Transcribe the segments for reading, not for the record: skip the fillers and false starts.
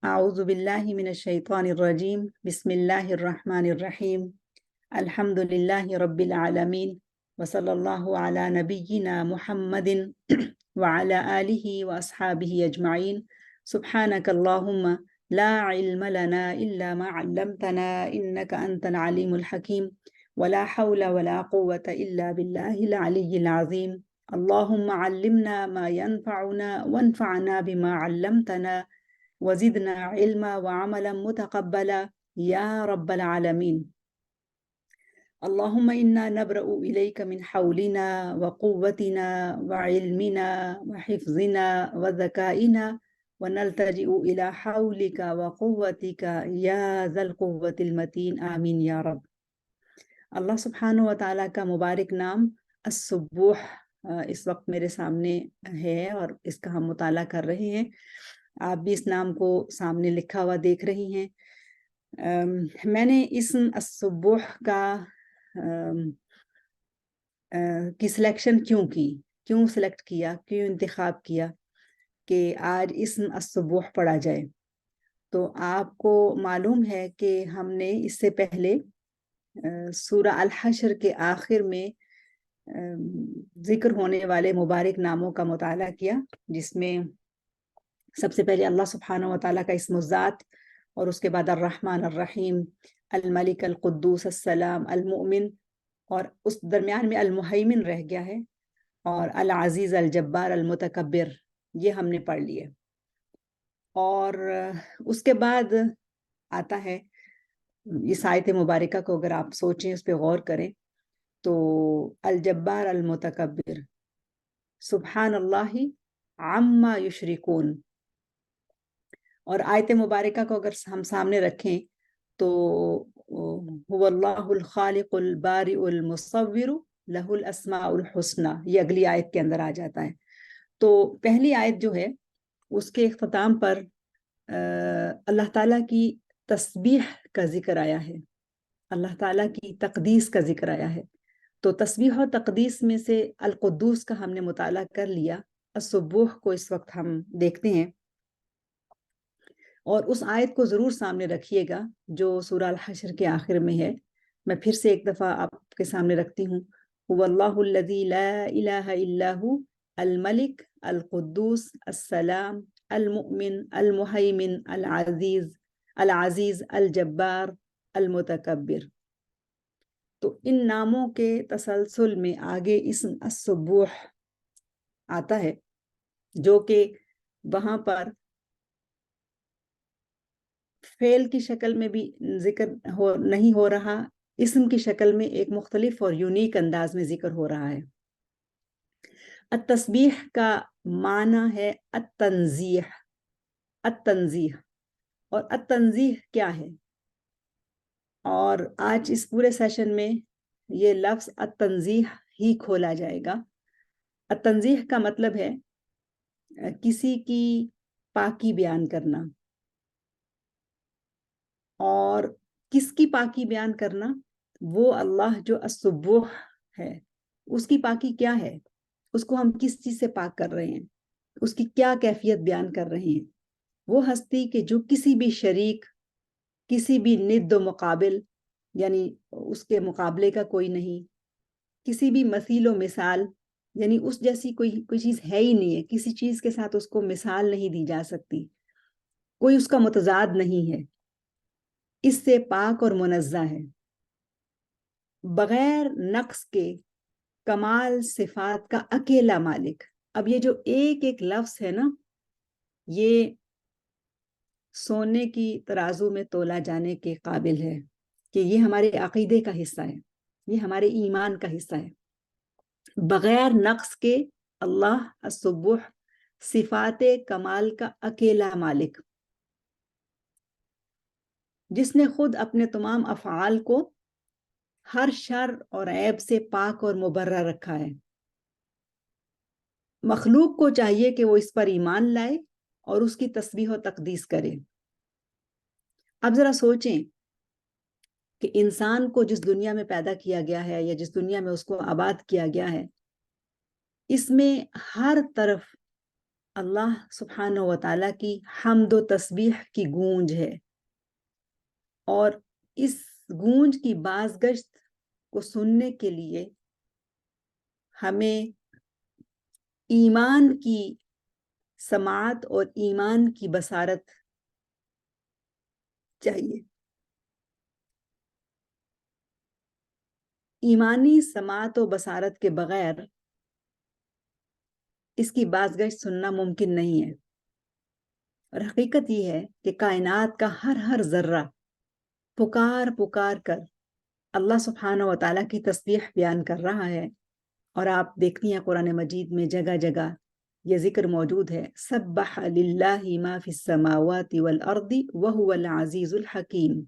اعوذ باللہ من الشیطان الرجیم بسم اللہ الرحمن الرحیم الحمد للہ رب العالمین وصلی اللہ علی نبینا محمد وعلی آلہ واصحابہ اجمعین سبحانک اللہم لا علم لنا الا ما علمتنا انک انت العلیم الحکیم ولا حول ولا قوة الا باللہ العلی العظیم اللہم علمنا ما ينفعنا وانفعنا بما علمتنا وزدنا علما وعملا متقبلا یا رب العالمین اللہم انا نبرأ الیک من حولنا وقوتنا وعلمنا وحفظنا وذکائنا ونلتجئ الى حولک وقوتک یا ذا القوة المتین آمین یا رب۔ اللہ سبحانہ وتعالیٰ کا مبارک نام السبوح اس وقت میرے سامنے ہے اور اس کا ہم مطالعہ کر رہے ہیں۔ آپ بھی اس نام کو سامنے لکھا ہوا دیکھ رہی ہیں۔ میں نے اسم السبوح کی سلیکشن کیوں سلیکٹ کیا، کیوں انتخاب کیا کہ آج اسم السبوح پڑھا جائے؟ تو آپ کو معلوم ہے کہ ہم نے اس سے پہلے سورہ الحشر کے آخر میں ذکر ہونے والے مبارک ناموں کا مطالعہ کیا، جس میں سب سے پہلے اللہ سبحانہ وتعالیٰ کا اسم الذات اور اس کے بعد الرحمن الرحیم، الملک، القدوس، السلام، المؤمن، اور اس درمیان میں المہیمن رہ گیا ہے، اور العزیز، الجبار، المتکبر، یہ ہم نے پڑھ لیے۔ اور اس کے بعد آتا ہے اس آیت مبارکہ کو، اگر آپ سوچیں، اس پہ غور کریں تو الجبار المتکبر سبحان اللہ عما یشرکون، اور آیت مبارکہ کو اگر ہم سامنے رکھیں تو هو اللہ الخالق البارئ المصور لہ الاسماء الحسنی، یہ اگلی آیت کے اندر آ جاتا ہے۔ تو پہلی آیت جو ہے اس کے اختتام پر اللہ تعالیٰ کی تسبیح کا ذکر آیا ہے، اللہ تعالیٰ کی تقدیس کا ذکر آیا ہے۔ تو تسبیح و تقدیس میں سے القدوس کا ہم نے مطالعہ کر لیا، السبوح کو اس وقت ہم دیکھتے ہیں، اور اس آیت کو ضرور سامنے رکھیے گا جو سورہ الحشر کے آخر میں ہے۔ میں پھر سے ایک دفعہ آپ کے سامنے رکھتی ہوں، هو اللہ الذی لا الہ الا هو الملک القدوس السلام المؤمن المہیمن العزیز الجبار المتکبر۔ تو ان ناموں کے تسلسل میں آگے اسم السبوح آتا ہے، جو کہ وہاں پر فعل کی شکل میں بھی ذکر نہیں ہو رہا، اسم کی شکل میں ایک مختلف اور یونیک انداز میں ذکر ہو رہا ہے۔ التسبیح کا معنی ہے التنزیح، اور التنزیح کیا ہے؟ اور آج اس پورے سیشن میں یہ لفظ التنزیح ہی کھولا جائے گا۔ التنزیح کا مطلب ہے کسی کی پاکی بیان کرنا، اور کس کی پاکی بیان کرنا؟ وہ اللہ جو السبوح ہے، اس کی پاکی کیا ہے؟ اس کو ہم کس چیز سے پاک کر رہے ہیں؟ اس کی کیا کیفیت بیان کر رہے ہیں؟ وہ ہستی کہ جو کسی بھی شریک، کسی بھی ند و مقابل، یعنی اس کے مقابلے کا کوئی نہیں، کسی بھی مثیل و مثال، یعنی اس جیسی کوئی چیز ہے ہی نہیں ہے، کسی چیز کے ساتھ اس کو مثال نہیں دی جا سکتی، کوئی اس کا متضاد نہیں ہے، اس سے پاک اور منزہ ہے، بغیر نقص کے کمال صفات کا اکیلا مالک۔ اب یہ جو ایک لفظ ہے نا، یہ سونے کی ترازو میں تولا جانے کے قابل ہے کہ یہ ہمارے عقیدے کا حصہ ہے، یہ ہمارے ایمان کا حصہ ہے۔ بغیر نقص کے اللہ السبوح صفات کمال کا اکیلا مالک، جس نے خود اپنے تمام افعال کو ہر شر اور عیب سے پاک اور مبرہ رکھا ہے۔ مخلوق کو چاہیے کہ وہ اس پر ایمان لائے اور اس کی تسبیح و تقدیس کرے۔ اب ذرا سوچیں کہ انسان کو جس دنیا میں پیدا کیا گیا ہے، یا جس دنیا میں اس کو آباد کیا گیا ہے، اس میں ہر طرف اللہ سبحانہ و تعالیٰ کی حمد و تسبیح کی گونج ہے، اور اس گونج کی بازگشت کو سننے کے لیے ہمیں ایمان کی سماعت اور ایمان کی بصارت چاہیے۔ ایمانی سماعت و بصارت کے بغیر اس کی بازگشت سننا ممکن نہیں ہے۔ اور حقیقت یہ ہے کہ کائنات کا ہر ذرہ پکار پکار کر اللہ سبحانہ و تعالیٰ کی تسبیح بیان کر رہا ہے، اور آپ دیکھتی ہیں قرآن مجید میں جگہ جگہ یہ ذکر موجود ہے، سبح للہ ما فی السماوات والارض وہو العزیز الحکیم۔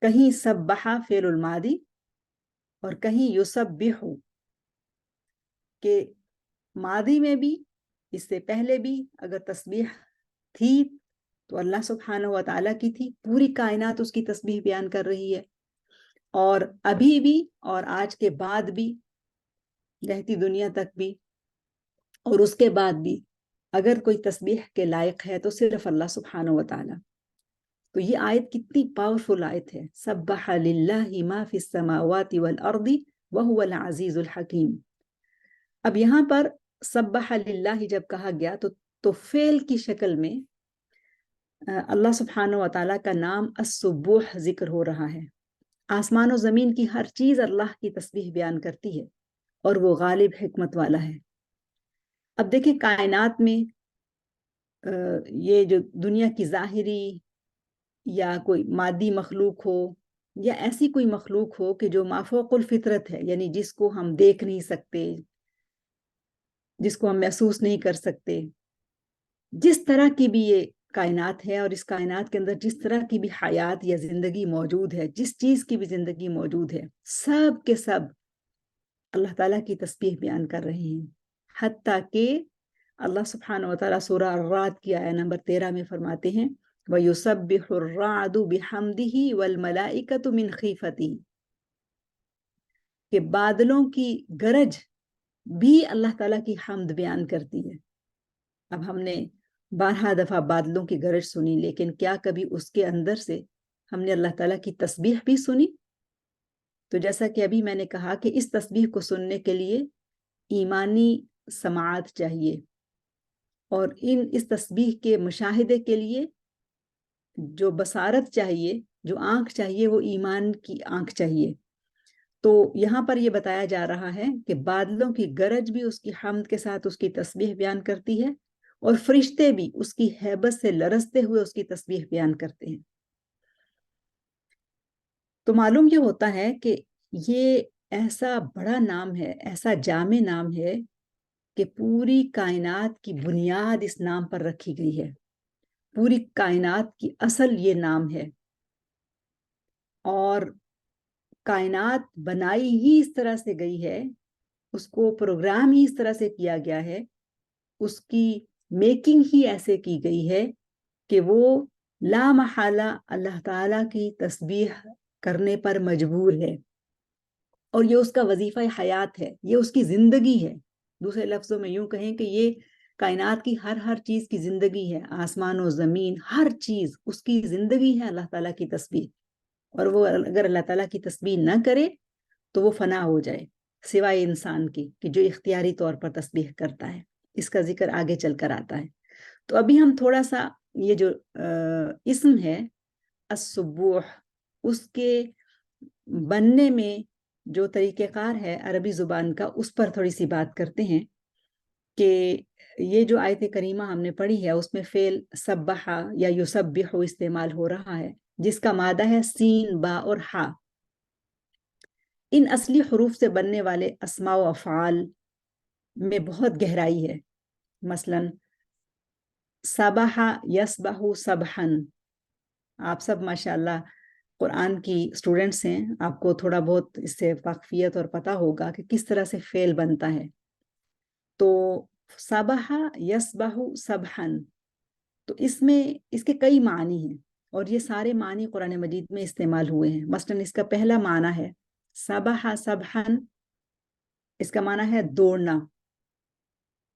کہیں سبح فعل الماضی اور کہیں یسبح، کہ ماضی میں بھی اس سے پہلے بھی اگر تسبیح تھی تو اللہ سبحانہ و تعالیٰ کی تھی، پوری کائنات اس کی تسبیح بیان کر رہی ہے، اور ابھی بھی اور آج کے بعد بھی، رہتی دنیا تک بھی، اور اس کے بعد بھی اگر کوئی تسبیح کے لائق ہے تو صرف اللہ سبحانہ و تعالیٰ۔ تو یہ آیت کتنی پاورفل آیت ہے، سبح للہ ما فی السماوات والارض وہو العزیز الحکیم۔ اب یہاں پر سبح للہ جب کہا گیا تو فعل کی شکل میں اللہ سبحانہ و تعالیٰ کا نام السبوح ذکر ہو رہا ہے۔ آسمان و زمین کی ہر چیز اللہ کی تسبیح بیان کرتی ہے، اور وہ غالب حکمت والا ہے۔ اب دیکھیں کائنات میں یہ جو دنیا کی ظاہری یا کوئی مادی مخلوق ہو یا ایسی کوئی مخلوق ہو کہ جو مافوق الفطرت ہے، یعنی جس کو ہم دیکھ نہیں سکتے، جس کو ہم محسوس نہیں کر سکتے، جس طرح کی بھی یہ کائنات ہے، اور اس کائنات کے اندر جس طرح کی بھی حیات یا زندگی موجود ہے، جس چیز کی بھی زندگی موجود ہے، سب کے سب اللہ تعالیٰ کی تسبیح بیان کر رہے ہیں۔ حتیٰ کہ اللہ سبحانہ و تعالیٰ سورہ الرعد کی آیہ نمبر 13 میں فرماتے ہیں وَيُسَبِّحُ الرَّعْدُ بِحَمْدِهِ وَالْمَلَائِكَةُ مِنْ خِیفَتِهِ، کہ بادلوں کی گرج بھی اللہ تعالیٰ کی حمد بیان کرتی ہے۔ اب ہم نے 12 دفعہ بادلوں کی گرج سنی، لیکن کیا کبھی اس کے اندر سے ہم نے اللہ تعالیٰ کی تسبیح بھی سنی؟ تو جیسا کہ ابھی میں نے کہا کہ اس تسبیح کو سننے کے لیے ایمانی سماعت چاہیے، اور اس تسبیح کے مشاہدے کے لیے جو بصارت چاہیے، جو آنکھ چاہیے، وہ ایمان کی آنکھ چاہیے۔ تو یہاں پر یہ بتایا جا رہا ہے کہ بادلوں کی گرج بھی اس کی حمد کے ساتھ اس کی تسبیح بیان کرتی ہے، اور فرشتے بھی اس کی ہیبت سے لرزتے ہوئے اس کی تسبیح بیان کرتے ہیں۔ تو معلوم یہ ہوتا ہے کہ یہ ایسا بڑا نام ہے، ایسا جامع نام ہے کہ پوری کائنات کی بنیاد اس نام پر رکھی گئی ہے، پوری کائنات کی اصل یہ نام ہے، اور کائنات بنائی ہی اس طرح سے گئی ہے، اس کو پروگرام ہی اس طرح سے کیا گیا ہے، اس کی میکنگ ہی ایسے کی گئی ہے کہ وہ لا محالہ اللہ تعالیٰ کی تسبیح کرنے پر مجبور ہے، اور یہ اس کا وظیفہ حیات ہے، یہ اس کی زندگی ہے۔ دوسرے لفظوں میں یوں کہیں کہ یہ کائنات کی ہر چیز کی زندگی ہے، آسمان و زمین ہر چیز اس کی زندگی ہے اللہ تعالیٰ کی تسبیح، اور وہ اگر اللہ تعالیٰ کی تسبیح نہ کرے تو وہ فنا ہو جائے، سوائے انسان کی کہ جو اختیاری طور پر تسبیح کرتا ہے۔ اس کا ذکر آگے چل کر آتا ہے۔ تو ابھی ہم تھوڑا سا یہ جو اسم ہے السبوح، اس کے بننے میں جو طریقہ کار ہے عربی زبان کا، اس پر تھوڑی سی بات کرتے ہیں کہ یہ جو آیت کریمہ ہم نے پڑھی ہے اس میں فعل سبح یا یسبح استعمال ہو رہا ہے، جس کا مادہ ہے سین، با اور ہا۔ ان اصلی حروف سے بننے والے اسماء و افعال میں بہت گہرائی ہے۔ مثلا سبح یسبح سبحا، آپ سب ماشاءاللہ قرآن کی اسٹوڈنٹس ہیں، آپ کو تھوڑا بہت اس سے واقفیت اور پتہ ہوگا کہ کس طرح سے فعل بنتا ہے۔ تو سبح یسبح سبحا، تو اس میں اس کے کئی معنی ہیں، اور یہ سارے معنی قرآن مجید میں استعمال ہوئے ہیں۔ مثلا اس کا پہلا معنی ہے سبح سبحا، اس کا معنی ہے دوڑنا،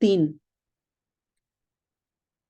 3।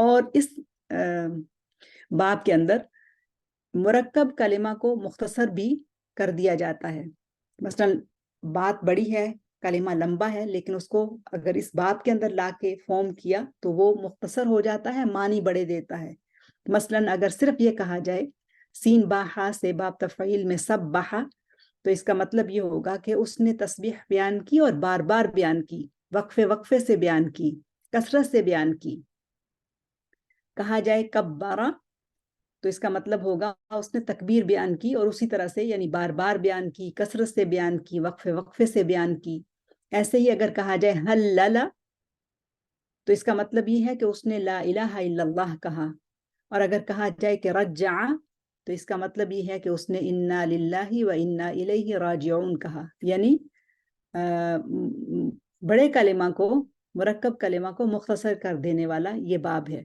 اور اس باب کے اندر مرکب کلمہ کو مختصر بھی کر دیا جاتا ہے. مثلا بات بڑی ہے، کلمہ لمبا ہے، لیکن اس کو اگر اس باب کے اندر لا کے فارم کیا تو وہ مختصر ہو جاتا ہے، معنی بڑے دیتا ہے. مثلا اگر صرف یہ کہا جائے سین باہا سے باب تفعیل میں سب بہا، تو اس کا مطلب یہ ہوگا کہ اس نے تسبیح بیان کی اور بار بار بیان کی، وقفے وقفے سے بیان کی، کثرت سے بیان کی. کہا جائے کبارہ، تو اس کا مطلب ہوگا اس نے تکبیر بیان کی اور اسی طرح سے یعنی بار بار بیان کی، کثرت سے بیان کی، وقفے وقفے سے بیان کی. ایسے ہی اگر کہا جائے حلل، تو اس کا مطلب یہ ہے کہ اس نے لا الہ الا اللہ کہا. اور اگر کہا جائے کہ رجع، تو اس کا مطلب یہ ہے کہ اس نے انا للہ و انا الیہ راجعون کہا. یعنی بڑے کلمہ کو، مرکب کلمہ کو مختصر کر دینے والا یہ باب ہے.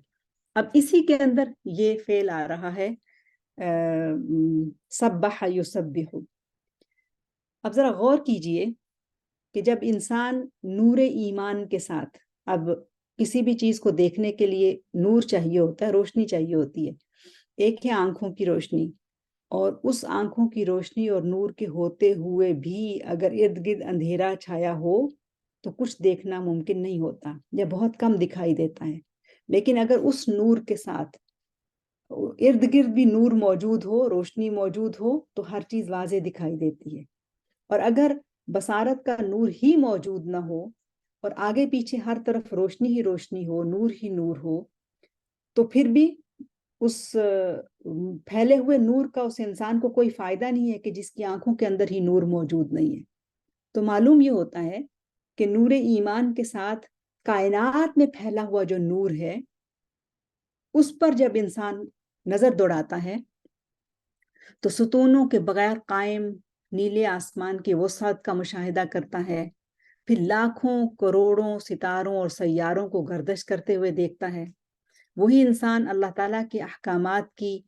اب اسی کے اندر یہ فعل آ رہا ہے سبح یسبح. اب ذرا غور کیجئے کہ جب انسان نور ایمان کے ساتھ، اب کسی بھی چیز کو دیکھنے کے لیے نور چاہیے ہوتا ہے، روشنی چاہیے ہوتی ہے. ایک ہے آنکھوں کی روشنی، اور اس آنکھوں کی روشنی اور نور کے ہوتے ہوئے بھی اگر ارد گرد اندھیرا چھایا ہو تو کچھ دیکھنا ممکن نہیں ہوتا یا بہت کم دکھائی دیتا ہے. لیکن اگر اس نور کے ساتھ ارد گرد بھی نور موجود ہو، روشنی موجود ہو، تو ہر چیز واضح دکھائی دیتی ہے. اور اگر بصارت کا نور ہی موجود نہ ہو اور آگے پیچھے ہر طرف روشنی ہی روشنی ہو، نور ہی نور ہو، تو پھر بھی اس پھیلے ہوئے نور کا اس انسان کو کوئی فائدہ نہیں ہے کہ جس کی آنکھوں کے اندر ہی نور موجود نہیں ہے. تو معلوم یہ ہوتا ہے کہ نور ایمان کے ساتھ کائنات میں پھیلا ہوا جو نور ہے، اس پر جب انسان نظر دوڑاتا ہے تو ستونوں کے بغیر قائم نیلے آسمان کی وسعت کا مشاہدہ کرتا ہے. پھر لاکھوں کروڑوں ستاروں اور سیاروں کو گردش کرتے ہوئے دیکھتا ہے. وہی انسان اللہ تعالیٰ کے احکامات کی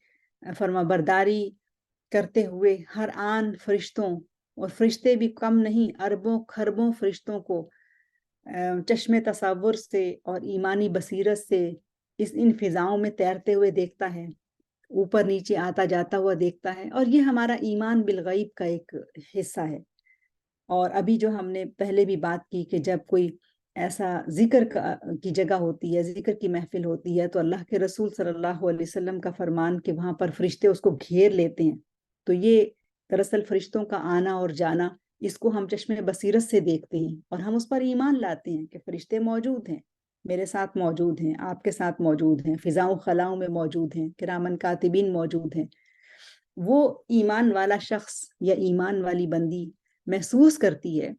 فرما برداری کرتے ہوئے ہر آن فرشتوں، اور فرشتے بھی کم نہیں، اربوں خربوں فرشتوں کو چشم تصور سے اور ایمانی بصیرت سے ان فضاؤں میں تیرتے ہوئے دیکھتا ہے، اوپر نیچے آتا جاتا ہوا دیکھتا ہے. اور یہ ہمارا ایمان بالغیب کا ایک حصہ ہے. اور ابھی جو ہم نے پہلے بھی بات کی کہ جب کوئی ایسا ذکر کی جگہ ہوتی ہے، ذکر کی محفل ہوتی ہے، تو اللہ کے رسول صلی اللہ علیہ وسلم کا فرمان کہ وہاں پر فرشتے اس کو گھیر لیتے ہیں. تو یہ دراصل فرشتوں کا آنا اور جانا، اس کو ہم چشم بصیرت سے دیکھتے ہیں اور ہم اس پر ایمان لاتے ہیں کہ فرشتے موجود ہیں، میرے ساتھ موجود ہیں، آپ کے ساتھ موجود ہیں، فضاؤں خلاؤں میں موجود ہیں، کرامن کاتبین موجود ہیں. وہ ایمان والا شخص یا ایمان والی بندی محسوس کرتی ہے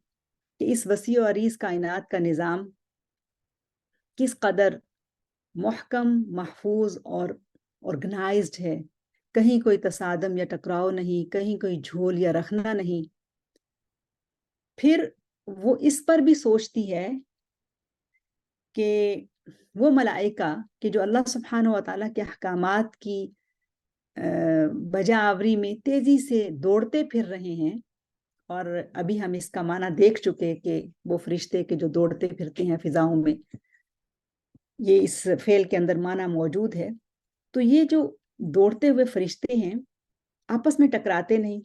کہ اس وسیع و عریض کائنات کا نظام کس قدر محکم، محفوظ اور آرگنائزڈ ہے. کہیں کوئی تصادم یا ٹکراؤ نہیں، کہیں کوئی جھول یا رخنا نہیں. پھر وہ اس پر بھی سوچتی ہے کہ وہ ملائکہ کہ جو اللہ سبحانہ و تعالیٰ کے احکامات کی بجا آوری میں تیزی سے دوڑتے پھر رہے ہیں، اور ابھی ہم اس کا معنی دیکھ چکے کہ وہ فرشتے کے جو دوڑتے پھرتے ہیں فضاؤں میں، یہ اس فعل کے اندر معنی موجود ہے. تو یہ جو دوڑتے ہوئے فرشتے ہیں آپس میں ٹکراتے نہیں.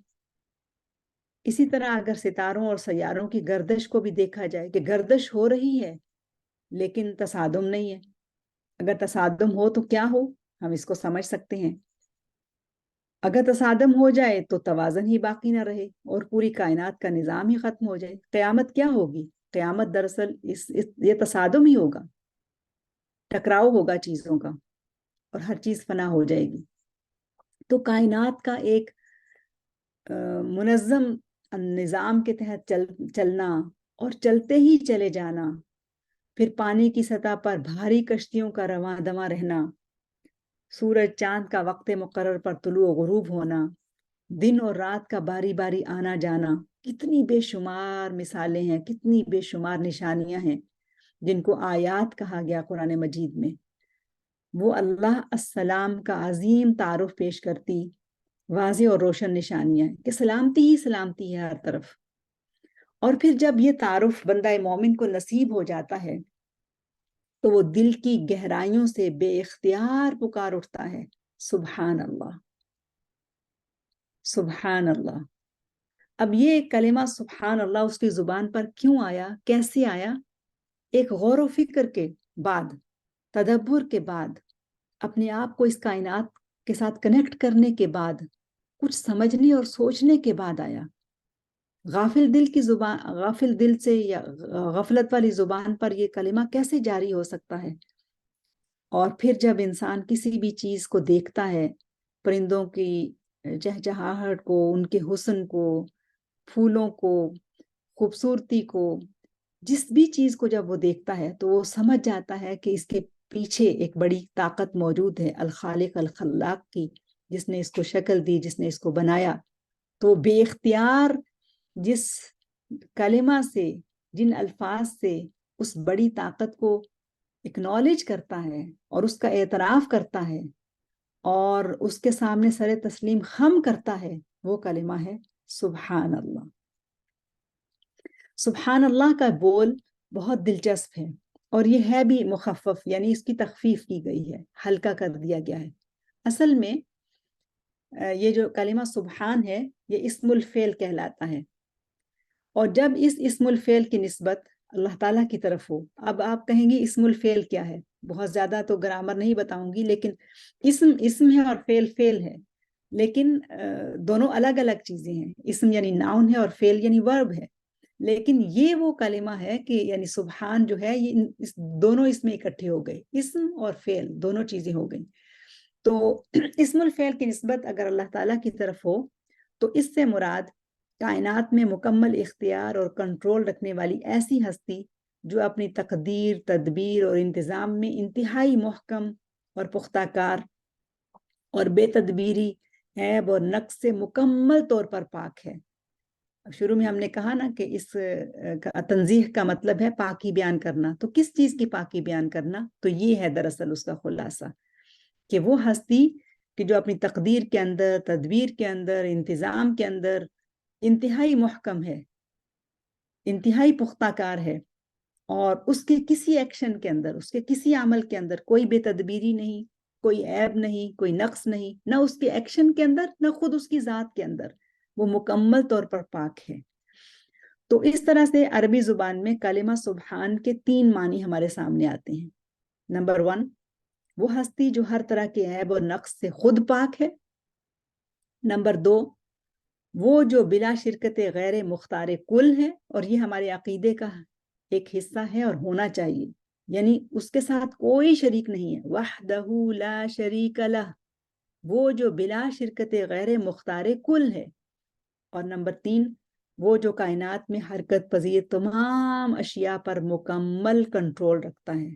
اسی طرح اگر ستاروں اور سیاروں کی گردش کو بھی دیکھا جائے کہ گردش ہو رہی ہے لیکن تصادم نہیں ہے. اگر تصادم ہو تو کیا ہو، ہم اس کو سمجھ سکتے ہیں. اگر تصادم ہو جائے تو توازن ہی باقی نہ رہے اور پوری کائنات کا نظام ہی ختم ہو جائے. قیامت کیا ہوگی؟ قیامت دراصل یہ تصادم ہی ہوگا، ٹکراؤ ہوگا چیزوں کا اور ہر چیز فنا ہو جائے گی. تو کائنات کا ایک منظم نظام کے تحت چلنا اور چلتے ہی چلے جانا، پھر پانی کی سطح پر بھاری کشتیوں کا رواں دواں رہنا، سورج چاند کا وقت مقرر پر طلوع و غروب ہونا، دن اور رات کا باری باری آنا جانا، کتنی بے شمار مثالیں ہیں، کتنی بے شمار نشانیاں ہیں جن کو آیات کہا گیا قرآن مجید میں. وہ اللہ السلام کا عظیم تعارف پیش کرتی واضح اور روشن نشانیاں ہیں کہ سلامتی ہی سلامتی ہے ہر طرف. اور پھر جب یہ تعارف بندہ مومن کو نصیب ہو جاتا ہے تو وہ دل کی گہرائیوں سے بے اختیار پکار اٹھتا ہے، سبحان اللہ، سبحان اللہ۔ اب یہ کلمہ سبحان اللہ اس کی زبان پر کیوں آیا، کیسے آیا؟ ایک غور و فکر کے بعد، تدبر کے بعد، اپنے آپ کو اس کائنات کے ساتھ کنیکٹ کرنے کے بعد، کچھ سمجھنے اور سوچنے کے بعد آیا۔ غافل دل کی زبان، غافل دل سے یا غفلت والی زبان پر یہ کلمہ کیسے جاری ہو سکتا ہے؟ اور پھر جب انسان کسی بھی چیز کو دیکھتا ہے، پرندوں کی چہچہاہٹ کو، ان کے حسن کو، پھولوں کو، خوبصورتی کو، جس بھی چیز کو جب وہ دیکھتا ہے تو وہ سمجھ جاتا ہے کہ اس کے پیچھے ایک بڑی طاقت موجود ہے، الخالق الخلاق کی، جس نے اس کو شکل دی، جس نے اس کو بنایا۔ تو بے اختیار جس کلمہ سے، جن الفاظ سے اس بڑی طاقت کو اکنالج کرتا ہے اور اس کا اعتراف کرتا ہے اور اس کے سامنے سر تسلیم خم کرتا ہے، وہ کلمہ ہے سبحان اللہ۔ سبحان اللہ کا بول بہت دلچسپ ہے، اور یہ ہے بھی مخفف، یعنی اس کی تخفیف کی گئی ہے، ہلکا کر دیا گیا ہے۔ اصل میں یہ جو کلمہ سبحان ہے یہ اسم الفعل کہلاتا ہے، اور جب اس اسم الفعل کی نسبت اللہ تعالیٰ کی طرف ہو، اب آپ کہیں گی اسم الفعل کیا ہے؟ بہت زیادہ تو گرامر نہیں بتاؤں گی، لیکن اسم ہے اور فعل ہے، لیکن دونوں الگ الگ چیزیں ہیں۔ اسم یعنی ناؤن ہے اور فعل یعنی ورب ہے، لیکن یہ وہ کلمہ ہے کہ یعنی سبحان جو ہے یہ دونوں اس میں اکٹھے ہو گئے، اسم اور فعل دونوں چیزیں ہو گئیں۔ تو اسم الفعل کی نسبت اگر اللہ تعالیٰ کی طرف ہو تو اس سے مراد کائنات میں مکمل اختیار اور کنٹرول رکھنے والی ایسی ہستی جو اپنی تقدیر، تدبیر اور انتظام میں انتہائی محکم اور پختہ کار اور بے تدبیری، عیب اور نقص سے مکمل طور پر پاک ہے۔ شروع میں ہم نے کہا نا کہ اس تنزیح کا مطلب ہے پاکی بیان کرنا، تو کس چیز کی پاکی بیان کرنا؟ تو یہ ہے دراصل اس کا خلاصہ، کہ وہ ہستی کہ جو اپنی تقدیر کے اندر، تدبیر کے اندر، انتظام کے اندر انتہائی محکم ہے، انتہائی پختہ کار ہے، اور اس کے کسی ایکشن کے اندر، اس کے کسی عمل کے اندر کوئی بے تدبیری نہیں، کوئی عیب نہیں، کوئی نقص نہیں، نہ اس کے ایکشن کے اندر نہ خود اس کی ذات کے اندر، وہ مکمل طور پر پاک ہے۔ تو اس طرح سے عربی زبان میں کلمہ سبحان کے 3 معنی ہمارے سامنے آتے ہیں۔ نمبر 1، وہ ہستی جو ہر طرح کے عیب اور نقص سے خود پاک ہے۔ نمبر 2، وہ جو بلا شرکت غیر مختار کل ہے، اور یہ ہمارے عقیدے کا ایک حصہ ہے اور ہونا چاہیے، یعنی اس کے ساتھ کوئی شریک نہیں ہے، وحدہ لا شریک لہ، وہ جو بلا شرکت غیر مختار کل ہے۔ اور نمبر 3، وہ جو کائنات میں حرکت پذیر تمام اشیاء پر مکمل کنٹرول رکھتا ہے،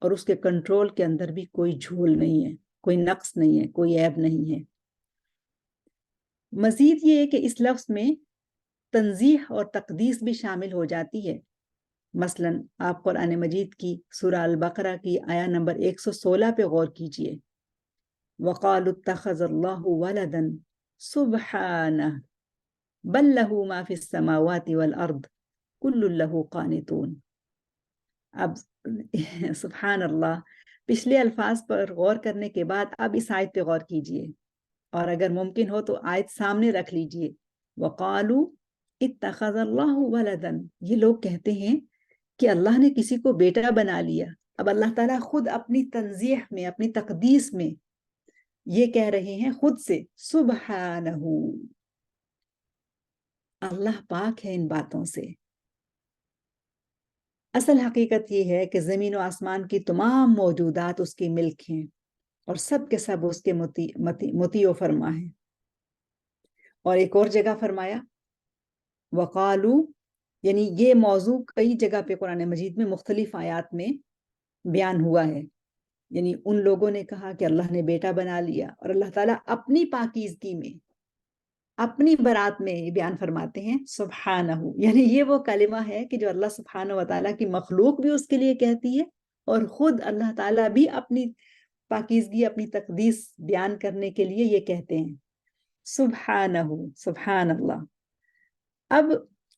اور اس کے کنٹرول کے اندر بھی کوئی جھول نہیں ہے، کوئی نقص نہیں ہے، کوئی عیب نہیں ہے۔ مزید یہ ہے کہ اس لفظ میں تنزیح اور تقدیس بھی شامل ہو جاتی ہے۔ مثلا آپ قرآن مجید کی سورہ البقرہ کی آیہ نمبر 116 پہ غور کیجئے، وَقَالُوا اتَّخَذَ اللَّهُ وَلَدًا سُبْحَانَهُ بَل لَّهُ مَا فِي السَّمَاوَاتِ وَالْأَرْضِ كُلٌّ لَّهُ قَانِتُونَ۔ اب سبحان اللہ، پچھلے الفاظ پر غور کرنے کے بعد اب اس آیت پہ غور کیجئے، اور اگر ممکن ہو تو آیت سامنے رکھ لیجئے۔ وَقَالُوا اتَّخَذَ اللَّهُ وَلَدًا، یہ لوگ کہتے ہیں کہ اللہ نے کسی کو بیٹا بنا لیا۔ اب اللہ تعالیٰ خود اپنی تنزیح میں، اپنی تقدیس میں یہ کہہ رہے ہیں خود سے، سبحانہ، اللہ پاک ہے ان باتوں سے۔ اصل حقیقت یہ ہے کہ زمین و آسمان کی تمام موجودات اس کی ملک ہیں، اور سب کے سب اس کے مطیع و فرما ہیں۔ اور ایک اور جگہ فرمایا وقالو، یعنی یہ موضوع کئی جگہ پہ قرآن مجید میں مختلف آیات میں بیان ہوا ہے، یعنی ان لوگوں نے کہا کہ اللہ نے بیٹا بنا لیا، اور اللہ تعالیٰ اپنی پاکیزگی میں، اپنی برات میں یہ بیان فرماتے ہیں سبحانہ، یعنی یہ وہ کلمہ ہے کہ جو اللہ سبحانہ و تعالیٰ کی مخلوق بھی اس کے لیے کہتی ہے، اور خود اللہ تعالیٰ بھی اپنی پاکیزگی، اپنی تقدیس بیان کرنے کے لیے یہ کہتے ہیں سبحانہ، سبحان اللہ۔ اب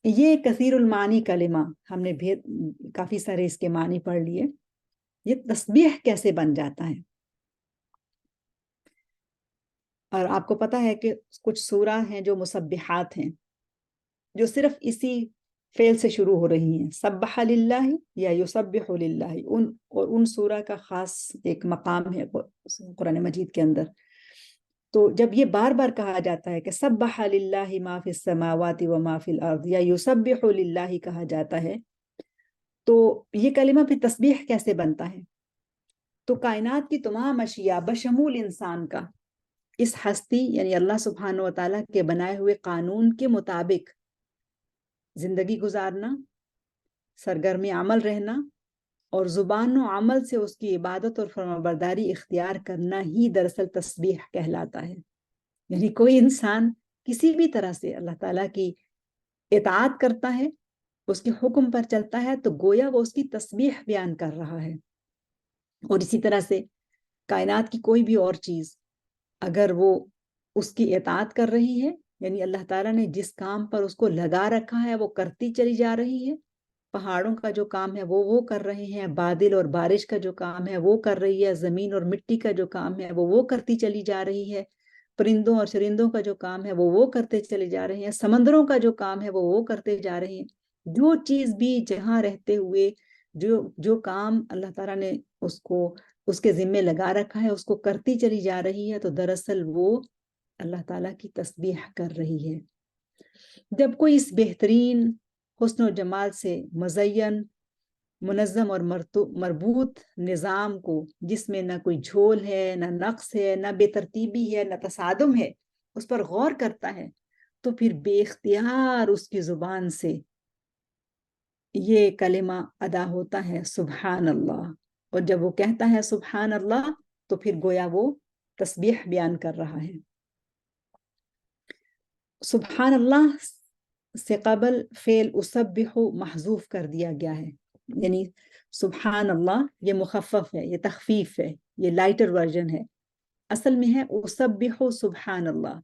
یہ کثیر المعانی کلمہ، ہم نے کافی سارے اس کے معنی پڑھ لیے، یہ تسبیح کیسے بن جاتا ہے؟ اور آپ کو پتا ہے کہ کچھ سورہ ہیں جو مسبحات ہیں، جو صرف اسی فعل سے شروع ہو رہی ہیں، سبح للہ یا یسبح للہ، ان سورہ کا خاص ایک مقام ہے قرآن مجید کے اندر. تو جب یہ بار بار کہا جاتا ہے کہ سبح للہ ما فی السماوات و ما فی الارض، یا یسبح للہ کہا جاتا ہے، تو یہ کلمہ پھر تسبیح کیسے بنتا ہے؟ تو کائنات کی تمام اشیاء بشمول انسان کا اس ہستی یعنی اللہ سبحانہ و تعالیٰ کے بنائے ہوئے قانون کے مطابق زندگی گزارنا، سرگرم عمل رہنا، اور زبان و عمل سے اس کی عبادت اور فرمانبرداری اختیار کرنا ہی دراصل تسبیح کہلاتا ہے. یعنی کوئی انسان کسی بھی طرح سے اللہ تعالیٰ کی اطاعت کرتا ہے، اس کے حکم پر چلتا ہے، تو گویا وہ اس کی تسبیح بیان کر رہا ہے. اور اسی طرح سے کائنات کی کوئی بھی اور چیز اگر وہ اس کی اطاعت کر رہی ہے، یعنی اللہ تعالیٰ نے جس کام پر اس کو لگا رکھا ہے وہ کرتی چلی جا رہی ہے، پہاڑوں کا جو کام ہے وہ کر رہے ہیں، بادل اور بارش کا جو کام ہے وہ کر رہی ہے، زمین اور مٹی کا جو کام ہے وہ کرتی چلی جا رہی ہے، پرندوں اور چرندوں کا جو کام ہے وہ کرتے چلے جا رہے ہیں، سمندروں کا جو کام ہے وہ کرتے جا رہے ہیں. جو چیز بھی جہاں رہتے ہوئے جو کام اللہ تعالیٰ نے اس کے ذمے لگا رکھا ہے اس کو کرتی چلی جا رہی ہے، تو دراصل وہ اللہ تعالیٰ کی تسبیح کر رہی ہے. جب کوئی اس بہترین حسن و جمال سے مزین، منظم اور مربوط نظام کو، جس میں نہ کوئی جھول ہے، نہ نقص ہے، نہ بے ترتیبی ہے، نہ تصادم ہے، اس پر غور کرتا ہے، تو پھر بے اختیار اس کی زبان سے یہ کلمہ ادا ہوتا ہے، سبحان اللہ. اور جب وہ کہتا ہے سبحان اللہ، تو پھر گویا وہ تسبیح بیان کر رہا ہے. سبحان اللہ سے قبل فعل اسبح محذوف کر دیا گیا ہے. یعنی سبحان اللہ یہ مخفف ہے، یہ تخفیف ہے، یہ لائٹر ورژن ہے. اصل میں ہے اسبح سبحان اللہ.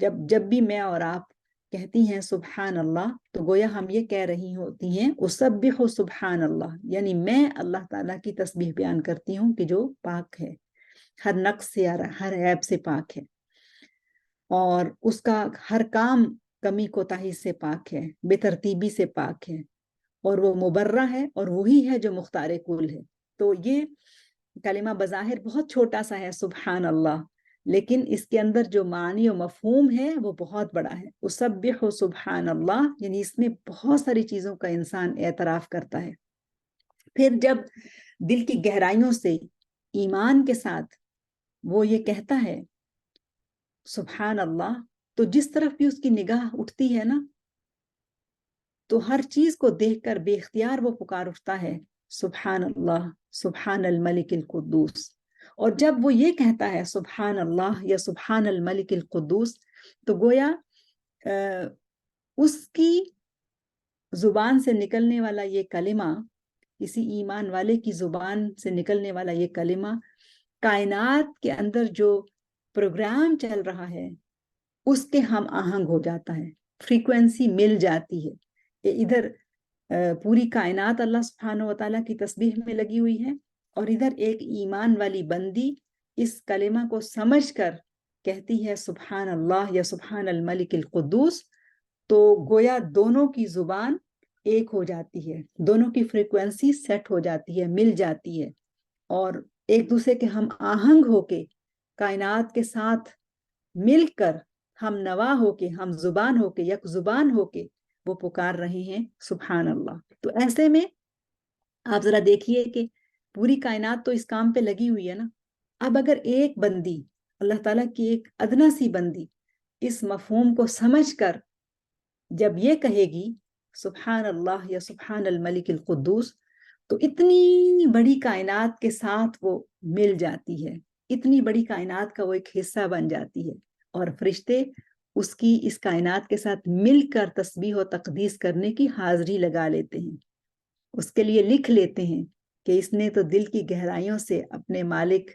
جب بھی میں اور آپ کہتی ہیں سبحان اللہ، تو گویا ہم یہ کہہ رہی ہوتی ہیں اسبح سبحان اللہ، یعنی میں اللہ تعالیٰ کی تسبیح بیان کرتی ہوں کہ جو پاک ہے، ہر نقص سے، ہر عیب سے پاک ہے، اور اس کا ہر کام کمی کوتاہی سے پاک ہے، بے ترتیبی سے پاک ہے، اور وہ مبرہ ہے، اور وہی ہے جو مختار کل ہے. تو یہ کلمہ بظاہر بہت چھوٹا سا ہے سبحان اللہ، لیکن اس کے اندر جو معنی و مفہوم ہے وہ بہت بڑا ہے. اسبح سبحان اللہ یعنی اس میں بہت ساری چیزوں کا انسان اعتراف کرتا ہے. پھر جب دل کی گہرائیوں سے ایمان کے ساتھ وہ یہ کہتا ہے سبحان اللہ، تو جس طرف بھی اس کی نگاہ اٹھتی ہے نا، تو ہر چیز کو دیکھ کر بے اختیار وہ پکار اٹھتا ہے سبحان اللہ، سبحان الملک القدوس. اور جب وہ یہ کہتا ہے سبحان اللہ یا سبحان الملک القدوس، تو گویا اس کی زبان سے نکلنے والا یہ کلمہ، کسی ایمان والے کی زبان سے نکلنے والا یہ کلمہ، کائنات کے اندر جو پروگرام چل رہا ہے اس کے ہم آہنگ ہو جاتا ہے، فریکوینسی مل جاتی ہے. ادھر پوری کائنات اللہ سبحانہ و تعالیٰ کی تسبیح میں لگی ہوئی ہے، اور ادھر ایک ایمان والی بندی اس کلمہ کو سمجھ کر کہتی ہے سبحان اللہ یا سبحان الملک القدوس. تو گویا دونوں کی زبان ایک ہو جاتی ہے، دونوں کی فریکوینسی سیٹ ہو جاتی ہے، مل جاتی ہے، اور ایک دوسرے کے ہم آہنگ ہو کے کائنات کے ساتھ مل کر ہم نوا ہو کے، ہم زبان ہو کے، یک زبان ہو کے وہ پکار رہے ہیں سبحان اللہ. تو ایسے میں آپ ذرا دیکھیے کہ پوری کائنات تو اس کام پہ لگی ہوئی ہے نا. اب اگر ایک بندی، اللہ تعالیٰ کی ایک ادنا سی بندی، اس مفہوم کو سمجھ کر جب یہ کہے گی سبحان اللہ یا سبحان الملک القدوس، تو اتنی بڑی کائنات کے ساتھ وہ مل جاتی ہے، اتنی بڑی کائنات کا وہ ایک حصہ بن جاتی ہے، اور فرشتے اس کی اس کائنات کے ساتھ مل کر تسبیح و تقدیس کرنے کی حاضری لگا لیتے ہیں، اس کے لیے لکھ لیتے ہیں کہ اس نے تو دل کی گہرائیوں سے اپنے مالک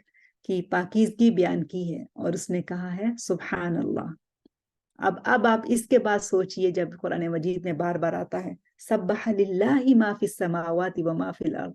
کی پاکیزگی بیان کی ہے، اور اس نے کہا ہے سبحان اللہ. اب آپ اس کے بعد سوچئے، جب قرآن مجید میں بار بار آتا ہے سبح للہ ما فی السماوات و ما فی الارض،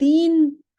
3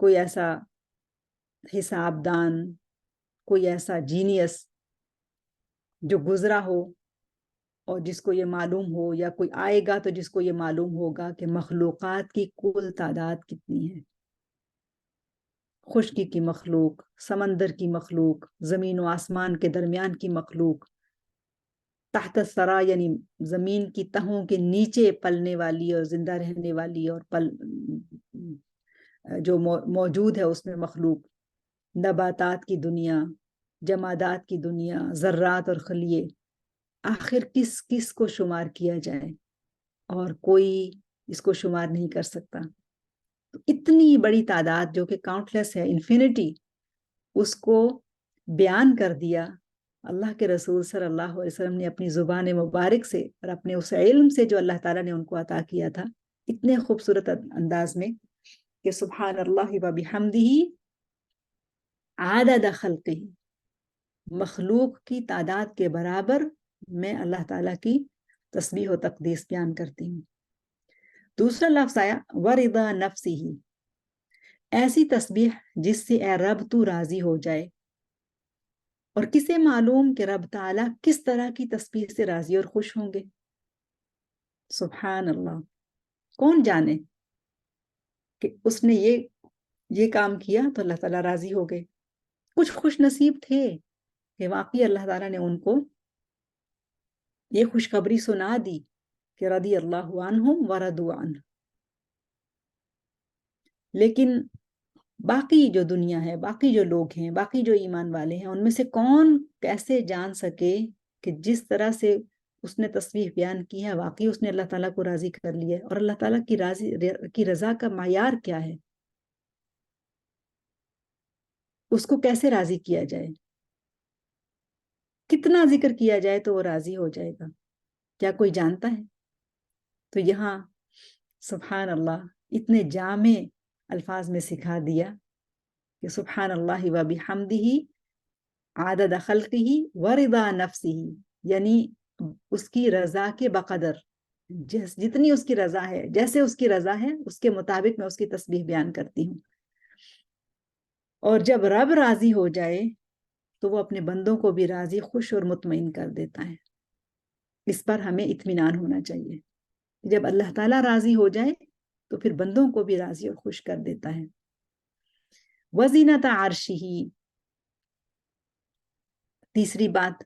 کوئی ایسا حساب دان، کوئی ایسا جینیس جو گزرا ہو اور جس کو یہ معلوم ہو، یا کوئی آئے گا تو جس کو یہ معلوم ہوگا کہ مخلوقات کی کل تعداد کتنی ہے. خشکی کی مخلوق، سمندر کی مخلوق، زمین و آسمان کے درمیان کی مخلوق، تحت الثری یعنی زمین کی تہوں کے نیچے پلنے والی اور زندہ رہنے والی اور جو موجود ہے اس میں مخلوق، نباتات کی دنیا، جمادات کی دنیا، ذرات اور خلیے، آخر کس کس کو شمار کیا جائے، اور کوئی اس کو شمار نہیں کر سکتا. اتنی بڑی تعداد جو کہ کاؤنٹ لیس ہے، انفینٹی، اس کو بیان کر دیا اللہ کے رسول صلی اللہ علیہ وسلم نے اپنی زبان مبارک سے اور اپنے اس علم سے جو اللہ تعالیٰ نے ان کو عطا کیا تھا، اتنے خوبصورت انداز میں کہ سبحان اللہ و بحمدہ عدد خلقہ، مخلوق کی تعداد کے برابر میں اللہ تعالیٰ کی تسبیح و تقدیس بیان کرتی ہوں. دوسرا لفظ آیا ورضا نفسہ، ایسی تسبیح جس سے اے رب تو راضی ہو جائے. اور کسے معلوم کہ رب تعالیٰ کس طرح کی تسبیح سے راضی اور خوش ہوں گے. سبحان اللہ، کون جانے کہ اس نے یہ کام کیا تو اللہ تعالیٰ راضی ہو گئے. کچھ خوش نصیب تھے کہ واقعی اللہ تعالیٰ نے ان کو یہ خوشخبری سنا دی کہ رضی اللہ عنہم ورضوا عنہ. لیکن باقی جو دنیا ہے، باقی جو لوگ ہیں، باقی جو ایمان والے ہیں، ان میں سے کون کیسے جان سکے کہ جس طرح سے اس نے تسبیح بیان کی ہے واقعی اس نے اللہ تعالیٰ کو راضی کر لیا ہے، اور اللہ تعالیٰ کی رضا کا معیار کیا ہے، اس کو کیسے راضی کیا جائے، کتنا ذکر کیا جائے تو وہ راضی ہو جائے گا، کیا کوئی جانتا ہے؟ تو یہاں سبحان اللہ اتنے جامع الفاظ میں سکھا دیا کہ سبحان اللہ و بحمدہ عدد خلقہ ورضا نفسہ، یعنی اس کی رضا کے بقدر، جتنی اس کی رضا ہے، جیسے اس کی رضا ہے اس کے مطابق میں اس کی تسبیح بیان کرتی ہوں. اور جب رب راضی ہو جائے تو وہ اپنے بندوں کو بھی راضی، خوش اور مطمئن کر دیتا ہے. اس پر ہمیں اطمینان ہونا چاہیے. جب اللہ تعالیٰ راضی ہو جائے تو پھر بندوں کو بھی راضی اور خوش کر دیتا ہے. وزینت عرشہ، تیسری بات،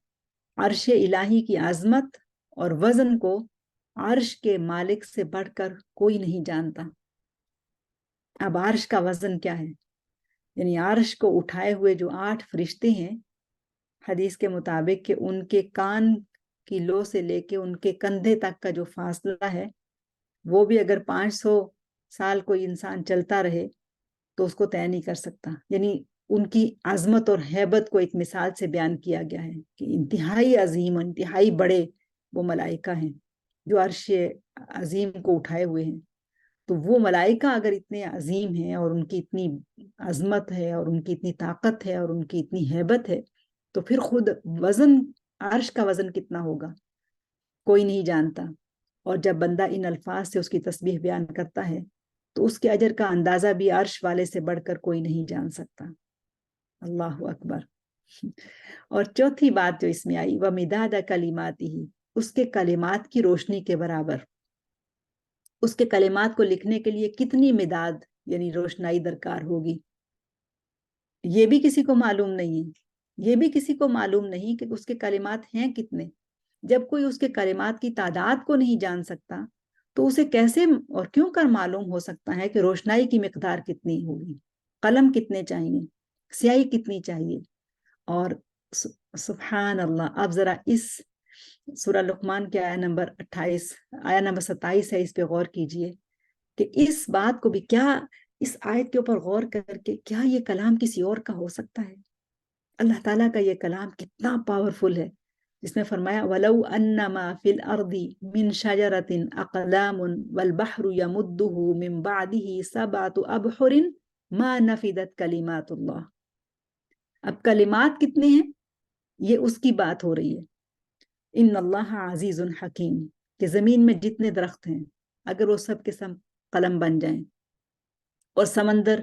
عرش الہی کی عظمت اور وزن کو عرش کے مالک سے بڑھ کر کوئی نہیں جانتا. اب عرش کا وزن کیا ہے؟ یعنی عرش کو اٹھائے ہوئے جو 8 فرشتے ہیں، حدیث کے مطابق کہ ان کے کان کی لو سے لے کے ان کے کندھے تک کا جو فاصلہ ہے، وہ بھی اگر 500 سال کوئی انسان چلتا رہے تو اس کو طے نہیں کر سکتا. یعنی ان کی عظمت اور ہیبت کو ایک مثال سے بیان کیا گیا ہے کہ انتہائی عظیم، انتہائی بڑے وہ ملائکہ ہیں جو عرش عظیم کو اٹھائے ہوئے ہیں. تو وہ ملائکہ اگر اتنے عظیم ہیں اور ان کی اتنی عظمت ہے اور ان کی اتنی طاقت ہے اور ان کی اتنی ہیبت ہے، تو پھر خود وزن، عرش کا وزن کتنا ہوگا کوئی نہیں جانتا. اور جب بندہ ان الفاظ سے اس کی تسبیح بیان کرتا ہے تو اس کے اجر کا اندازہ بھی عرش والے سے بڑھ کر کوئی نہیں جان سکتا. اللہ اکبر. اور چوتھی بات جو اس میں آئی، وَمِدَادَ کَلِمَاتِهِ، اس کے کلمات کی روشنی کے برابر. اس کے کلمات کو لکھنے کے لیے کتنی مداد یعنی روشنائی درکار ہوگی، یہ بھی کسی کو معلوم نہیں ہے. یہ بھی کسی کو معلوم نہیں کہ اس کے کلمات ہیں کتنے. جب کوئی اس کے کلمات کی تعداد کو نہیں جان سکتا تو اسے کیسے اور کیوں کر معلوم ہو سکتا ہے کہ روشنائی کی مقدار کتنی ہوگی، قلم کتنے چاہیے، سیاہی کتنی چاہیے. اور سبحان اللہ، اب ذرا اس سورہ لقمان کے آیا نمبر 27 ہے، اس پہ غور کیجئے کہ اس بات کو بھی، کیا اس آیت کے اوپر غور کر کے کیا یہ کلام کسی اور کا ہو سکتا ہے؟ اللہ تعالیٰ کا یہ کلام کتنا پاورفل ہے، جس میں فرمایا وَلَوْ أَنَّمَا فِي الْأَرْضِ مِنْ شَجَرَةٍ أَقْلَامٌ وَالْبَحْرُ يَمُدُّهُ مِنْ بَعْدِهِ سَبْعَةُ أَبْحُرٍ مَا نَفِدَتْ كَلِمَاتُ اللَّهِ. اب کلمات کتنے ہیں یہ اس کی بات ہو رہی ہے. ان اللہ عزیز حکیم، کہ زمین میں جتنے درخت ہیں اگر وہ سب کے سب قلم بن جائیں، اور سمندر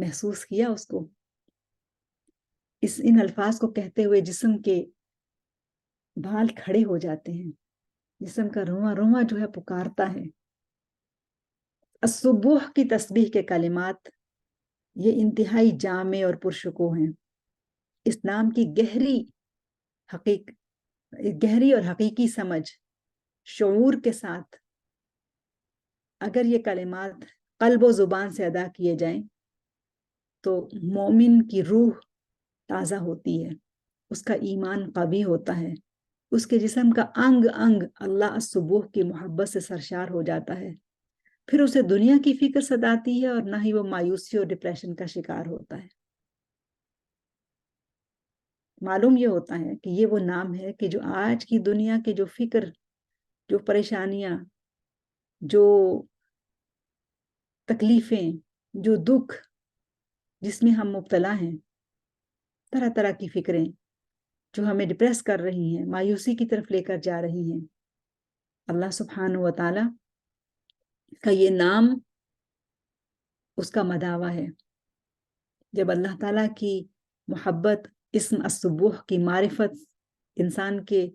محسوس کیا اس کو؟ ان الفاظ کو کہتے ہوئے جسم کے بال کھڑے ہو جاتے ہیں، جسم کا رواں رواں جو ہے پکارتا ہے۔ الصبح کی تسبیح کے کلمات یہ انتہائی جامع اور پرشکوہ ہیں۔ اس نام کی گہری اور حقیقی سمجھ شعور کے ساتھ اگر یہ کلمات قلب و زبان سے ادا کیے جائیں تو مومن کی روح تازہ ہوتی ہے، اس کا ایمان قوی ہوتا ہے، اس کے جسم کا انگ انگ اللہ الصبح کی محبت سے سرشار ہو جاتا ہے، پھر اسے دنیا کی فکر ستاتی ہے اور نہ ہی وہ مایوسی اور ڈپریشن کا شکار ہوتا ہے۔ معلوم یہ ہوتا ہے کہ یہ وہ نام ہے کہ جو آج کی دنیا کے جو فکر، جو پریشانیاں، جو تکلیفیں، جو دکھ جس میں ہم مبتلا ہیں، طرح طرح کی فکریں جو ہمیں ڈپریس کر رہی ہیں، مایوسی کی طرف لے کر جا رہی ہیں، اللہ سبحانہ و تعالی کا یہ نام اس کا مداوا ہے۔ جب اللہ تعالیٰ کی محبت، اسم الصبح کی معرفت انسان کے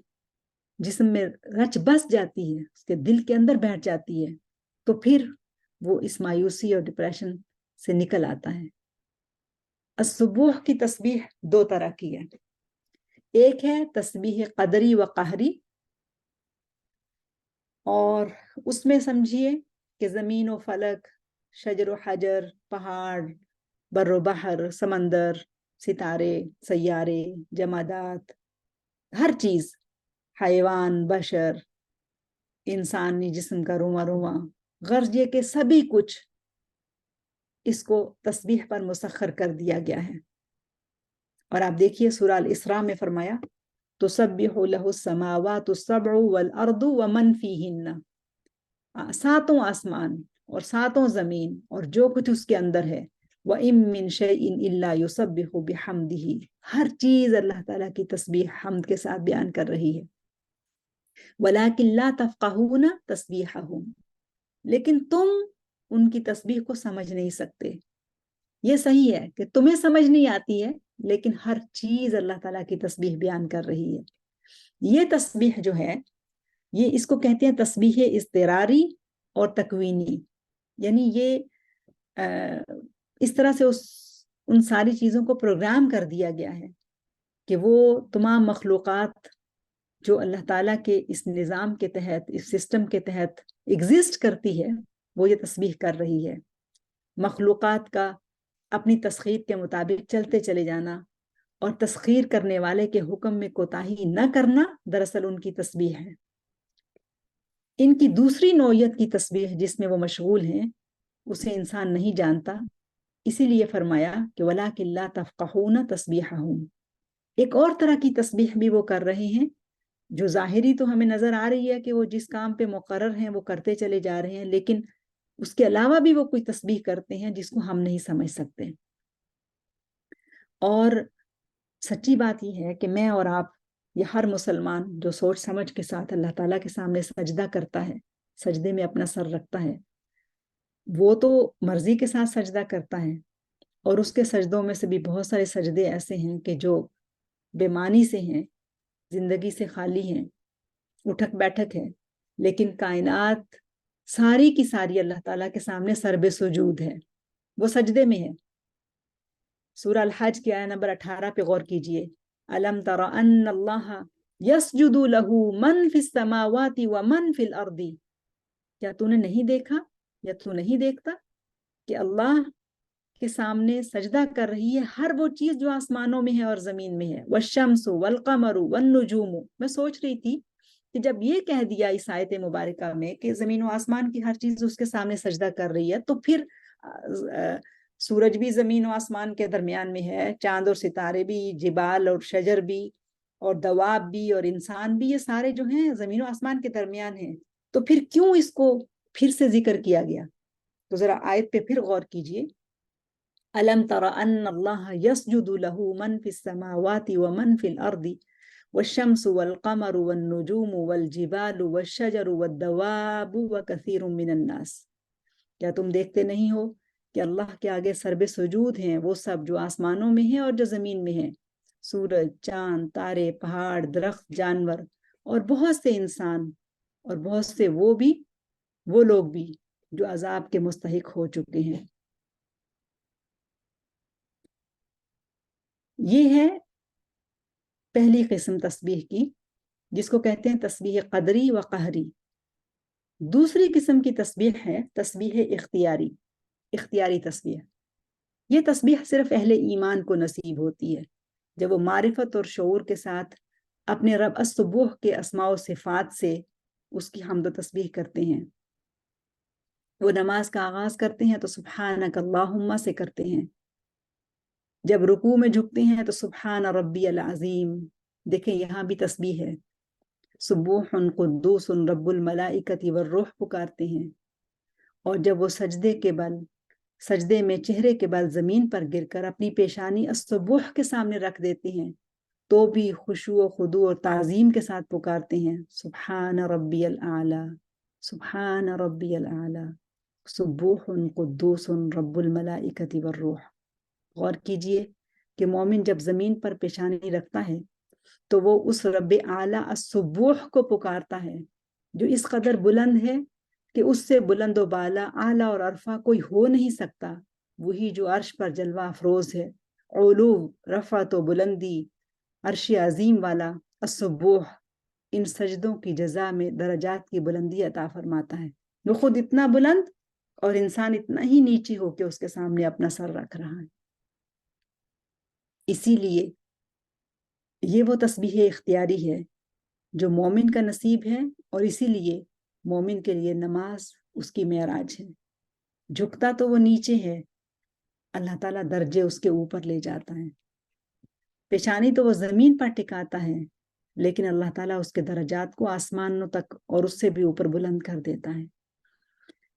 جسم میں رچ بس جاتی ہے، اس کے دل کے اندر بیٹھ جاتی ہے، تو پھر وہ اس مایوسی اور ڈپریشن سے نکل آتا ہے۔ الصبح کی تسبیح دو طرح کی ہے، ایک ہے تسبیح قدری و قہری، اور اس میں سمجھیے کہ زمین و فلک، شجر و حجر، پہاڑ، بر و بحر، سمندر، ستارے، سیارے، جمادات، ہر چیز، حیوان، بشر، انسانی جسم کا رواں رواں، غرض یہ کہ سبھی کچھ اس کو تسبیح پر مسخر کر دیا گیا ہے۔ اور آپ دیکھیے سورہ الاسراء میں فرمایا تسبح لہ السماوات السبع والارض ومن فیہن، ساتوں آسمان اور ساتوں زمین اور جو کچھ اس کے اندر ہے، وَإِن مِّن شَيْءٍ إِلَّا يُسَبِّحُ بِحَمْدِهِ، ہر چیز اللہ تعالیٰ کی تسبیح حمد کے ساتھ بیان کر رہی ہے۔ وَلَكِن لَا تَفْقَهُونَ تَسْبِيحَهُمْ، لیکن تم ان کی تسبیح کو سمجھ نہیں سکتے۔ یہ صحیح ہے کہ تمہیں سمجھ نہیں آتی ہے، لیکن ہر چیز اللہ تعالیٰ کی تسبیح بیان کر رہی ہے۔ یہ تسبیح جو ہے، یہ اس کو کہتے ہیں تسبیح اضطراری اور تکوینی، یعنی یہ اس طرح سے ان ساری چیزوں کو پروگرام کر دیا گیا ہے کہ وہ تمام مخلوقات جو اللہ تعالیٰ کے اس نظام کے تحت، اس سسٹم کے تحت ایگزسٹ کرتی ہے، وہ یہ تسبیح کر رہی ہے۔ مخلوقات کا اپنی تسخیر کے مطابق چلتے چلے جانا اور تسخیر کرنے والے کے حکم میں کوتاہی نہ کرنا دراصل ان کی تسبیح ہے۔ ان کی دوسری نوعیت کی تسبیح جس میں وہ مشغول ہیں، اسے انسان نہیں جانتا، اسی لیے فرمایا کہ وَلَكِن لَا تَفْقَهُونَ تَسْبِيحَهُمْ، ایک اور طرح کی تسبیح بھی وہ کر رہے ہیں جو ظاہری تو ہمیں نظر آ رہی ہے کہ وہ جس کام پہ مقرر ہیں وہ کرتے چلے جا رہے ہیں، لیکن اس کے علاوہ بھی وہ کوئی تسبیح کرتے ہیں جس کو ہم نہیں سمجھ سکتے۔ اور سچی بات یہ ہے کہ میں اور آپ، یہ ہر مسلمان جو سوچ سمجھ کے ساتھ اللہ تعالیٰ کے سامنے سجدہ کرتا ہے، سجدے میں اپنا سر رکھتا ہے، وہ تو مرضی کے ساتھ سجدہ کرتا ہے، اور اس کے سجدوں میں سے بھی بہت سارے سجدے ایسے ہیں کہ جو بے معنی سے ہیں، زندگی سے خالی ہیں، اٹھک بیٹھک ہے، لیکن کائنات ساری کی ساری اللہ تعالیٰ کے سامنے سربے سجود ہے، وہ سجدے میں ہے۔ سورہ الحج کی آیت نمبر 18 پہ غور کیجئے، أَلَمْ تَرَ أَنَّ اللَّهَ يَسْجُدُ لَهُ مَنْ فِي السَّمَاوَاتِ وَمَنْ فِي الْأَرْضِ، کیا تو نے نہیں دیکھا یا تو نہیں دیکھتا کہ اللہ کے سامنے سجدہ کر رہی ہے ہر وہ چیز جو آسمانوں میں ہے اور زمین میں ہے۔ وَالشَّمْسُ وَالْقَمَرُ وَالنُّجُومُ، میں سوچ رہی تھی کہ جب یہ کہہ دیا اس آیت مبارکہ میں کہ زمین و آسمان کی ہر چیز اس کے سامنے سجدہ کر رہی ہے، تو پھر سورج بھی زمین و آسمان کے درمیان میں ہے، چاند اور ستارے بھی، جبال اور شجر بھی، اور دواب بھی اور انسان بھی، یہ سارے جو ہیں زمین و آسمان کے درمیان ہیں، تو پھر کیوں اس کو پھر سے ذکر کیا گیا؟ تو ذرا آیت پہ پھر غور کیجئے، أَلَمْ تَرَ أَنَّ اللَّهَ يَسْجُدُ لَهُ مَنْ فِي السَّمَاوَاتِ وَمَنْ فِي الْأَرْضِ وَالشَّمْسُ وَالْقَمَرُ وَالنُّجُومُ وَالْجِبَالُ وَالشَّجَرُ وَالدَّوَابُ وَكَثِيرٌ مِّنَ النَّاسِ، کیا تم دیکھتے نہیں ہو کہ اللہ کے آگے سرب سجود ہیں وہ سب جو آسمانوں میں ہیں اور جو زمین میں ہیں، سورج، چاند، تارے، پہاڑ، درخت، جانور اور بہت سے انسان اور بہت سے وہ لوگ بھی جو عذاب کے مستحق ہو چکے ہیں۔ یہ ہے پہلی قسم تسبیح کی، جس کو کہتے ہیں تسبیح قدری و قہری۔ دوسری قسم کی تسبیح ہے تسبیح اختیاری تسبیح۔ یہ تسبیح صرف اہل ایمان کو نصیب ہوتی ہے جب وہ معرفت اور شعور کے ساتھ اپنے رب السبوح کے اسماء و صفات سے اس کی حمد و تسبیح کرتے ہیں۔ وہ نماز کا آغاز کرتے ہیں تو سبحانک اللہم سے کرتے ہیں، جب رکوع میں جھکتے ہیں تو سبحان ربی العظیم، دیکھیں یہاں بھی تسبیح ہے، سبوح قدوس رب الملائکۃ والروح پکارتے ہیں، اور جب وہ سجدے میں چہرے کے بل زمین پر گر کر اپنی پیشانی السبوح کے سامنے رکھ دیتے ہیں تو بھی خشوع و خضوع اور تعظیم کے ساتھ پکارتے ہیں، سبحان ربی الاعلی، سبحان ربی الاعلی، سبوح قدوس رب الملائکۃ والروح۔ غور کیجئے کہ مومن جب زمین پر پیشانی رکھتا ہے تو وہ اس رب اعلیٰ السبوح کو پکارتا ہے جو اس قدر بلند ہے کہ اس سے بلند و بالا، اعلیٰ اور عرفہ کوئی ہو نہیں سکتا، وہی جو عرش پر جلوہ افروز ہے، علو، رفعت و بلندی، عرش عظیم والا السبوح ان سجدوں کی جزا میں درجات کی بلندی عطا فرماتا ہے۔ وہ خود اتنا بلند اور انسان اتنا ہی نیچے ہو کے اس کے سامنے اپنا سر رکھ رہا ہے۔ اسی لیے یہ وہ تسبیح اختیاری ہے جو مومن کا نصیب ہے، اور اسی لیے مومن کے لیے نماز اس کی معراج ہے۔ جھکتا تو وہ نیچے ہے، اللہ تعالیٰ درجے اس کے اوپر لے جاتا ہے۔ پیشانی تو وہ زمین پر ٹکاتا ہے، لیکن اللہ تعالیٰ اس کے درجات کو آسمانوں تک اور اس سے بھی اوپر بلند کر دیتا ہے۔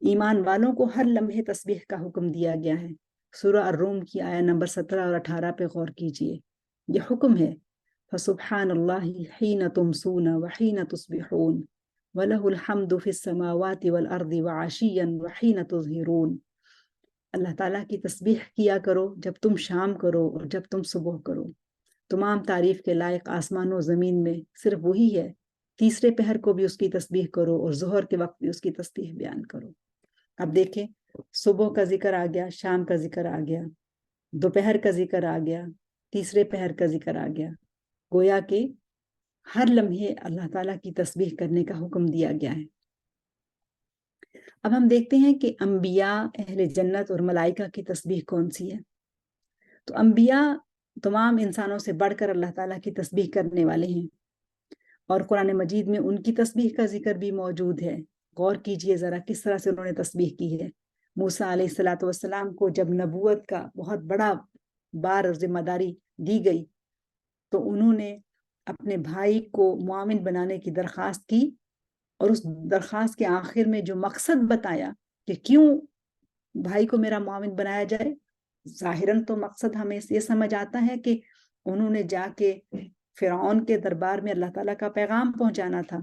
ایمان والوں کو ہر لمحے تسبیح کا حکم دیا گیا ہے۔ سورہ الروم کی آیہ نمبر 17 اور 18 پہ غور کیجئے، یہ حکم ہے، فسبحان اللہ حین تمسون وحین تصبحون وَلَهُ الْحَمْدُ فِي السَّمَاوَاتِ وَالْأَرْضِ وَعَشِيًّا وَحِينَ تُظْهِرُونَ۔ اللہ تعالیٰ کی تسبیح کیا کرو جب تم شام کرو اور جب تم صبح کرو۔ تمام تعریف کے لائق آسمان و زمین میں صرف وہی ہے، تیسرے پہر کو بھی اس کی تسبیح کرو اور ظہر کے وقت بھی اس کی تسبیح بیان کرو۔ اب دیکھیں، صبح کا ذکر آ گیا، شام کا ذکر آ گیا، دوپہر کا ذکر آ گیا، تیسرے پہر کا ذکر آ گیا، گویا کہ ہر لمحے اللہ تعالیٰ کی تسبیح کرنے کا حکم دیا گیا ہے۔ اب ہم دیکھتے ہیں کہ انبیاء، اہل جنت اور ملائکہ کی تسبیح کون سی ہے۔ تو انبیاء تمام انسانوں سے بڑھ کر اللہ تعالیٰ کی تسبیح کرنے والے ہیں، اور قرآن مجید میں ان کی تسبیح کا ذکر بھی موجود ہے۔ غور کیجئے ذرا کس طرح سے انہوں نے تسبیح کی ہے۔ موسیٰ علیہ السلام کو جب نبوت کا بہت بڑا بار اور ذمہ داری دی گئی تو انہوں نے اپنے بھائی کو معاون بنانے کی درخواست کی، اور اس درخواست کے آخر میں جو مقصد بتایا کہ کیوں بھائی کو میرا معاون بنایا جائے، ظاہراً تو مقصد ہمیں یہ سمجھ آتا ہے کہ انہوں نے جا کے فرعون کے دربار میں اللہ تعالیٰ کا پیغام پہنچانا تھا،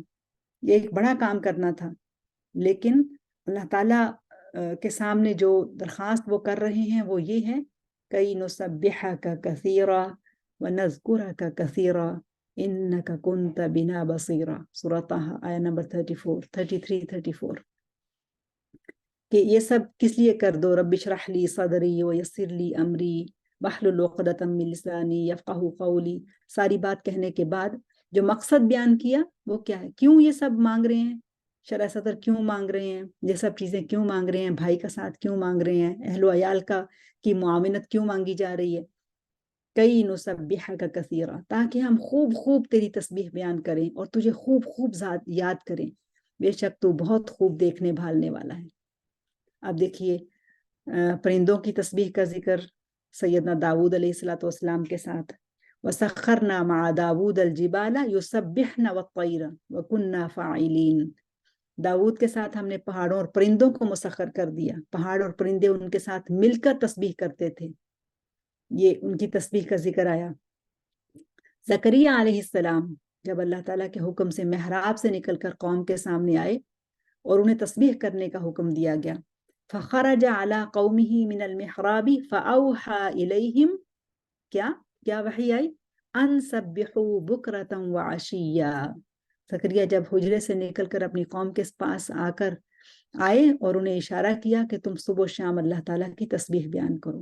یہ ایک بڑا کام کرنا تھا، لیکن اللہ تعالیٰ کے سامنے جو درخواست وہ کر رہے ہیں وہ یہ ہے، کئی نسبحک کثیرا ونذکرک کثیرا انک کنت بنا بصیرا، سورہ طٰہٰ آیہ نمبر 33-34، کہ یہ سب کس لیے کر دو، رب اشرح لی صدری ویسر لی امری واحلل عقدۃ من لسانی یفقہوا قولی۔ ساری بات کہنے کے بعد جو مقصد بیان کیا وہ کیا ہے، کیوں یہ سب مانگ رہے ہیں، شرح صدر کیوں مانگ رہے ہیں، یہ سب چیزیں کیوں مانگ رہے ہیں، بھائی کا ساتھ کیوں مانگ رہے ہیں، اہل و عیال کی معاونت کیوں مانگی جا رہی ہے، کئی نسبحک کثیرا، تاکہ ہم خوب خوب تیری تسبیح بیان کریں اور تجھے خوب خوب یاد کریں، بے شک تو بہت خوب دیکھنے بھالنے والا ہے۔ اب دیکھیے پرندوں کی تسبیح کا ذکر سیدنا داؤد علیہ السلام کے ساتھ، وَسَخَّرْنَا مَعَ دَاوُودَ الْجِبَالَ يُسَبِّحْنَ وَالطَّيْرَ وَكُنَّا فَاعِلِينَ۔ داؤد کے ساتھ ہم نے پہاڑوں اور پرندوں کو مسخر کر دیا، پہاڑ اور پرندے ان کے ساتھ مل کر تسبیح کرتے تھے، یہ ان کی تسبیح کا ذکر آیا۔ زکریا علیہ السلام جب اللہ تعالیٰ کے حکم سے محراب سے نکل کر قوم کے سامنے آئے اور انہیں تسبیح کرنے کا حکم دیا گیا، فخرج على قومه من المحراب فأوحى إليهم، کیا کیا وحی آئی؟ ان سبحوا بکرۃ وعشیا. زکریا جب حجرے سے نکل کر اپنی قوم کے پاس آئے اور انہیں اشارہ کیا کہ تم صبح و شام اللہ تعالیٰ کی تسبیح بیان کرو.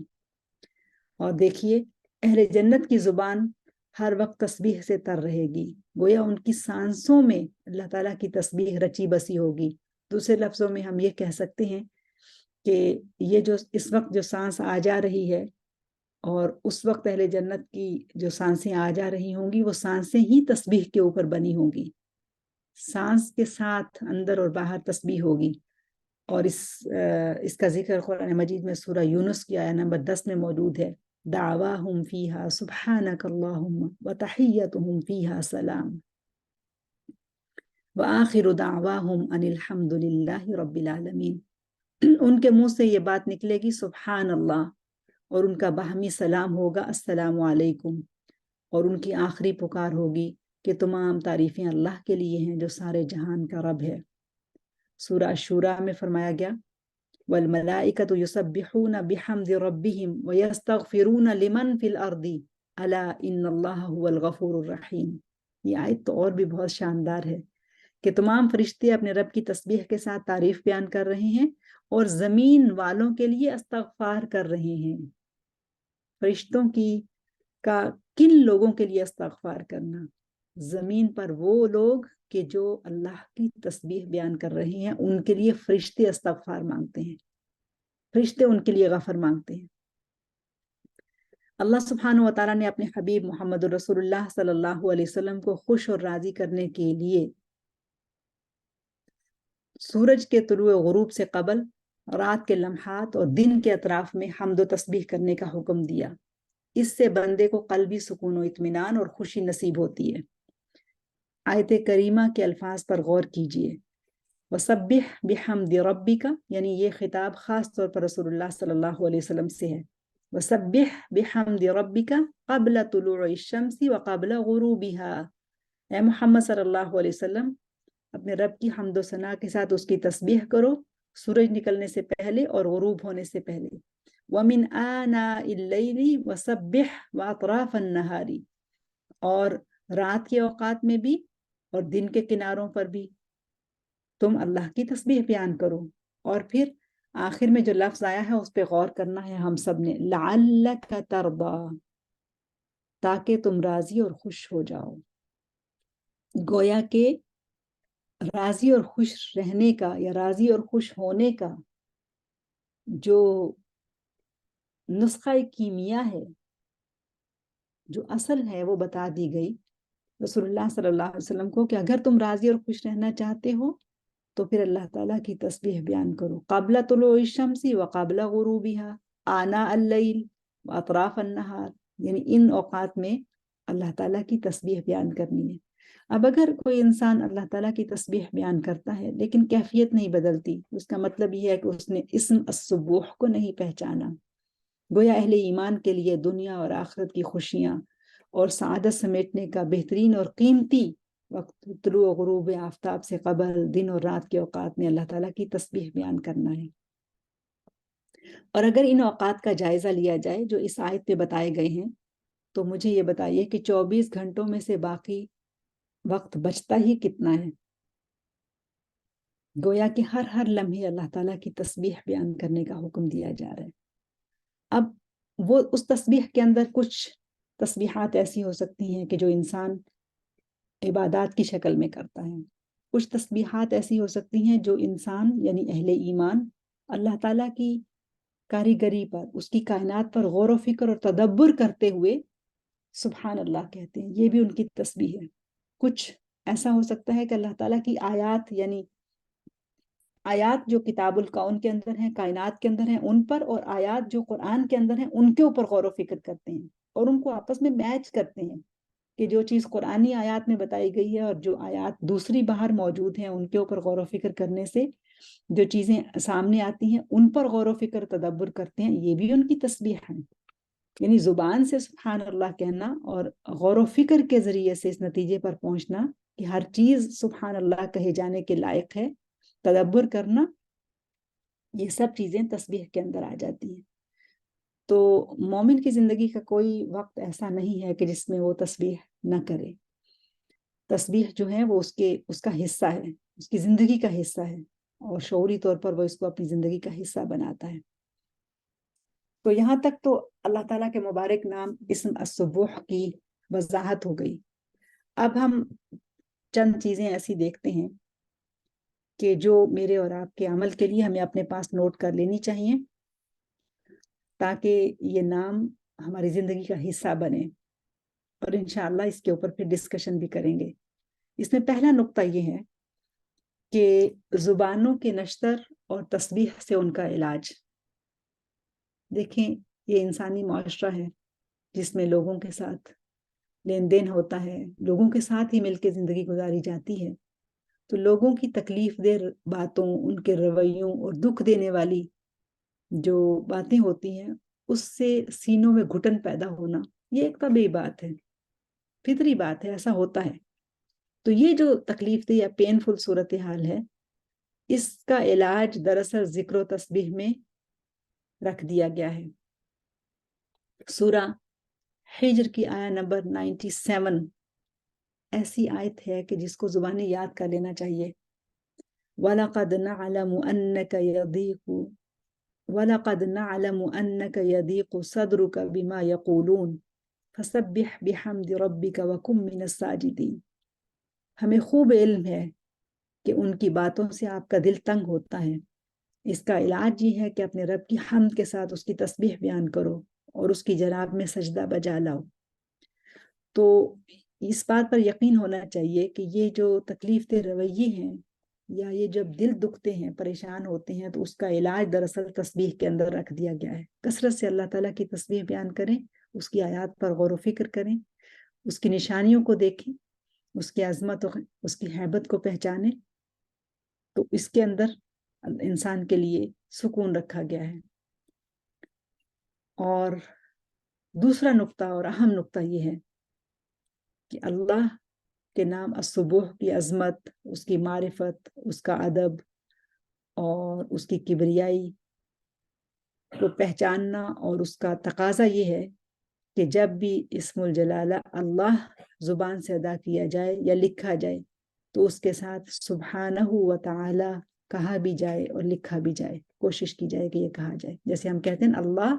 اور دیکھیے اہل جنت کی زبان ہر وقت تسبیح سے تر رہے گی، گویا ان کی سانسوں میں اللہ تعالیٰ کی تسبیح رچی بسی ہوگی. دوسرے لفظوں میں ہم یہ کہہ سکتے ہیں کہ یہ جو اس وقت جو سانس آ جا رہی ہے اور اس وقت اہل جنت کی جو سانسیں آ جا رہی ہوں گی، وہ سانسیں ہی تسبیح کے اوپر بنی ہوں گی. سانس کے ساتھ اندر اور باہر تسبیح ہوگی. اور اس کا ذکر قرآن مجید میں سورہ یونس کی آیہ نمبر 10 میں موجود ہے. دعواہم فیہا سبحانک اللہم وتحیتہم فیہا سلام وآخر دعواہم ان الحمد للہ رب العالمین. ان کے منہ سے یہ بات نکلے گی سبحان اللہ، اور ان کا باہمی سلام ہوگا السلام علیکم، اور ان کی آخری پکار ہوگی کہ تمام تعریفیں اللہ کے لیے ہیں جو سارے جہان کا رب ہے. سورہ الشورى میں فرمایا گیا والملائکۃ یسبحون بحمد ربہم ویستغفرون لمن فی الارض الا ان اللہ هو الغفور الرحیم. یہ آیت تو اور بھی بہت شاندار ہے کہ تمام فرشتے اپنے رب کی تسبیح کے ساتھ تعریف بیان کر رہے ہیں اور زمین والوں کے لیے استغفار کر رہے ہیں. فرشتوں کا کن لوگوں کے لیے استغفار کرنا؟ زمین پر وہ لوگ کہ جو اللہ کی تسبیح بیان کر رہے ہیں، ان کے لیے فرشتے استغفار مانگتے ہیں، فرشتے ان کے لیے غفر مانگتے ہیں. اللہ سبحانہ و تعالیٰ نے اپنے حبیب محمد رسول اللہ صلی اللہ علیہ وسلم کو خوش اور راضی کرنے کے لیے سورج کے طلوع و غروب سے قبل رات کے لمحات اور دن کے اطراف میں حمد و تسبیح کرنے کا حکم دیا. اس سے بندے کو قلبی سکون و اطمینان اور خوشی نصیب ہوتی ہے. آیت کریمہ کے الفاظ پر غور کیجئے. وَسَبِّحْ بِحَمْدِ رَبِّكَ، یعنی یہ خطاب خاص طور پر رسول اللہ صلی اللہ علیہ وسلم سے ہے. وَسَبِّحْ بِحَمْدِ رَبِّكَ قَبْلَ طُلُوعِ الشَّمْسِ وَقَبْلَ غُرُوبِهَا. اے محمد صلی اللہ علیہ وسلم اپنے رب کی حمد و ثنا کے ساتھ اس کی تسبیح کرو سورج نکلنے سے پہلے اور غروب ہونے سے پہلے. وَمِنْ آنَاءِ اللَّيْلِ وَسَبِّحْ وَأَطْرَافَ النَّهَارِ، اور رات کے اوقات میں بھی اور دن کے کناروں پر بھی تم اللہ کی تسبیح بیان کرو. اور پھر آخر میں جو لفظ آیا ہے اس پہ غور کرنا ہے ہم سب نے، لَعَلَّكَ تَرْضَىٰ، تاکہ تم راضی اور خوش ہو جاؤ. گویا کہ راضی اور خوش رہنے کا یا راضی اور خوش ہونے کا جو نسخہ کیمیا ہے، جو اصل ہے، وہ بتا دی گئی رسول اللہ صلی اللہ علیہ وسلم کو کہ اگر تم راضی اور خوش رہنا چاہتے ہو تو پھر اللہ تعالیٰ کی تسبیح بیان کرو قبل طلوع الشمس وقبل غروبها آناء اللیل واطراف النہار، یعنی ان اوقات میں اللہ تعالیٰ کی تسبیح بیان کرنی ہے. اب اگر کوئی انسان اللہ تعالیٰ کی تسبیح بیان کرتا ہے لیکن کیفیت نہیں بدلتی، اس کا مطلب یہ ہے کہ اس نے اسم السبوح کو نہیں پہچانا. گویا اہل ایمان کے لیے دنیا اور آخرت کی خوشیاں اور سعادت سمیٹنے کا بہترین اور قیمتی وقت طلوع و غروب آفتاب سے قبل دن اور رات کے اوقات میں اللہ تعالیٰ کی تسبیح بیان کرنا ہے. اور اگر ان اوقات کا جائزہ لیا جائے جو اس آیت پہ بتائے گئے ہیں تو مجھے یہ بتائیے کہ 24 گھنٹوں میں سے باقی وقت بچتا ہی کتنا ہے؟ گویا کہ ہر لمحے اللہ تعالیٰ کی تسبیح بیان کرنے کا حکم دیا جا رہا ہے. اب وہ اس تسبیح کے اندر کچھ تسبیحات ایسی ہو سکتی ہیں کہ جو انسان عبادات کی شکل میں کرتا ہے، کچھ تسبیحات ایسی ہو سکتی ہیں جو انسان یعنی اہل ایمان اللہ تعالیٰ کی کاریگری پر، اس کی کائنات پر غور و فکر اور تدبر کرتے ہوئے سبحان اللہ کہتے ہیں، یہ بھی ان کی تسبیح ہے. کچھ ایسا ہو سکتا ہے کہ اللہ تعالیٰ کی آیات، یعنی آیات جو کتاب الکون کے اندر ہیں، کائنات کے اندر ہیں، ان پر، اور آیات جو قرآن کے اندر ہیں ان کے اوپر غور و فکر کرتے ہیں اور ان کو آپس میں میچ کرتے ہیں کہ جو چیز قرآنی آیات میں بتائی گئی ہے اور جو آیات دوسری باہر موجود ہیں ان کے اوپر غور و فکر کرنے سے جو چیزیں سامنے آتی ہیں ان پر غور و فکر تدبر کرتے ہیں. یہ بھی ان کی تسبیح ہے. یعنی زبان سے سبحان اللہ کہنا اور غور و فکر کے ذریعے سے اس نتیجے پر پہنچنا کہ ہر چیز سبحان اللہ کہے جانے کے لائق ہے، تدبر کرنا یہ سب چیزیں تسبیح کے اندر آ جاتی ہیں. تو مومن کی زندگی کا کوئی وقت ایسا نہیں ہے کہ جس میں وہ تسبیح نہ کرے. تسبیح جو ہے وہ اس کا حصہ ہے، اس کی زندگی کا حصہ ہے، اور شعوری طور پر وہ اس کو اپنی زندگی کا حصہ بناتا ہے. تو یہاں تک تو اللہ تعالیٰ کے مبارک نام اسم السبوح کی وضاحت ہو گئی. اب ہم چند چیزیں ایسی دیکھتے ہیں کہ جو میرے اور آپ کے عمل کے لیے ہمیں اپنے پاس نوٹ کر لینی چاہیے، تاکہ یہ نام ہماری زندگی کا حصہ بنے، اور انشاءاللہ اس کے اوپر پھر ڈسکشن بھی کریں گے. اس میں پہلا نقطہ یہ ہے کہ زبانوں کے نشتر اور تسبیح سے ان کا علاج. دیکھیں، یہ انسانی معاشرہ ہے جس میں لوگوں کے ساتھ لین دین ہوتا ہے، لوگوں کے ساتھ ہی مل کے زندگی گزاری جاتی ہے. تو لوگوں کی تکلیف دہ باتوں، ان کے رویوں اور دکھ دینے والی جو باتیں ہوتی ہیں، اس سے سینوں میں گھٹن پیدا ہونا، یہ ایک طبیعی بات ہے، فطری بات ہے، ایسا ہوتا ہے. تو یہ جو تکلیف دہ یا پینفل صورتحال ہے، اس کا علاج دراصل ذکر و تسبیح میں رکھ دیا گیا ہے. سورہ حجر کی آیہ نمبر 97 ایسی آیت ہے کہ جس کو زبانیں یاد کر لینا چاہیے. وَلَقَدْ نَعْلَمُ أَنَّكَ يَضِيقُ صَدْرُكَ بِمَا يَقُولُونَ فَسَبِّحْ بِحَمْدِ رَبِّكَ وَكُن مِّنَ السَّاجِدِينَ. ہمیں خوب علم ہے کہ ان کی باتوں سے آپ کا دل تنگ ہوتا ہے. اس کا علاج یہ ہے کہ اپنے رب کی حمد کے ساتھ اس کی تسبیح بیان کرو اور اس کی جناب میں سجدہ بجا لاؤ. تو اس بات پر یقین ہونا چاہیے کہ یہ جو تکلیف دہ رویے ہیں، یا یہ جب دل دکھتے ہیں، پریشان ہوتے ہیں، تو اس کا علاج دراصل تسبیح کے اندر رکھ دیا گیا ہے. کثرت سے اللہ تعالیٰ کی تسبیح بیان کریں، اس کی آیات پر غور و فکر کریں، اس کی نشانیوں کو دیکھیں، اس کی عظمت و اس کی ہیبت کو پہچانیں. تو اس کے اندر انسان کے لیے سکون رکھا گیا ہے. اور دوسرا نقطہ اور اہم نقطہ یہ ہے کہ اللہ کے نام السبوح کی عظمت، اس کی معرفت، اس کا ادب اور اس کی کبریائی کو پہچاننا، اور اس کا تقاضا یہ ہے کہ جب بھی اسم الجلالہ اللہ زبان سے ادا کیا جائے یا لکھا جائے تو اس کے ساتھ سبحانہ و تعالی کہا بھی جائے اور لکھا بھی جائے، کوشش کی جائے کہ یہ کہا جائے. جیسے ہم کہتے ہیں اللہ،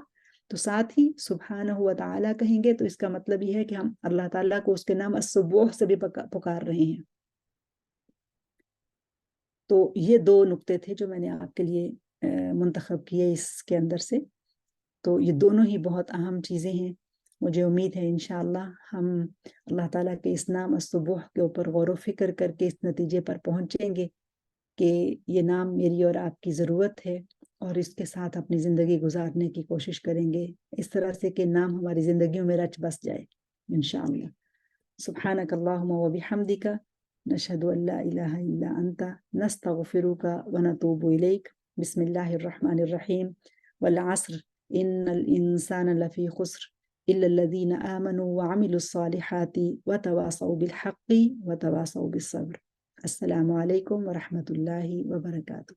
تو ساتھ ہی سبحانہ و تعالی کہیں گے، تو اس کا مطلب یہ ہے کہ ہم اللہ تعالیٰ کو اس کے نام السبوح سے بھی پکار رہے ہیں. تو یہ دو نقطے تھے جو میں نے آپ کے لیے منتخب کیے اس کے اندر سے. تو یہ دونوں ہی بہت اہم چیزیں ہیں. مجھے امید ہے انشاءاللہ ہم اللہ تعالیٰ کے اس نام السبوح کے اوپر غور و فکر کر کے اس نتیجے پر پہنچیں گے کہ یہ نام میری اور آپ کی ضرورت ہے، اور اس کے ساتھ اپنی زندگی گزارنے کی کوشش کریں گے اس طرح سے کہ نام ہماری زندگیوں میں رچ بس جائے انشاءاللہ. سبحانک اللہم و بحمدک، نشہد ان لا الہ الا انت، نستغفرک و نتوب الیک. بسم اللہ الرحمن الرحیم. والعصر ان الانسان لفی خسر الا الذین آمنوا وعملوا الصالحات وتواصوا بالحق وتواصوا بالصبر. السلام علیکم ورحمۃ اللہ وبرکاتہ.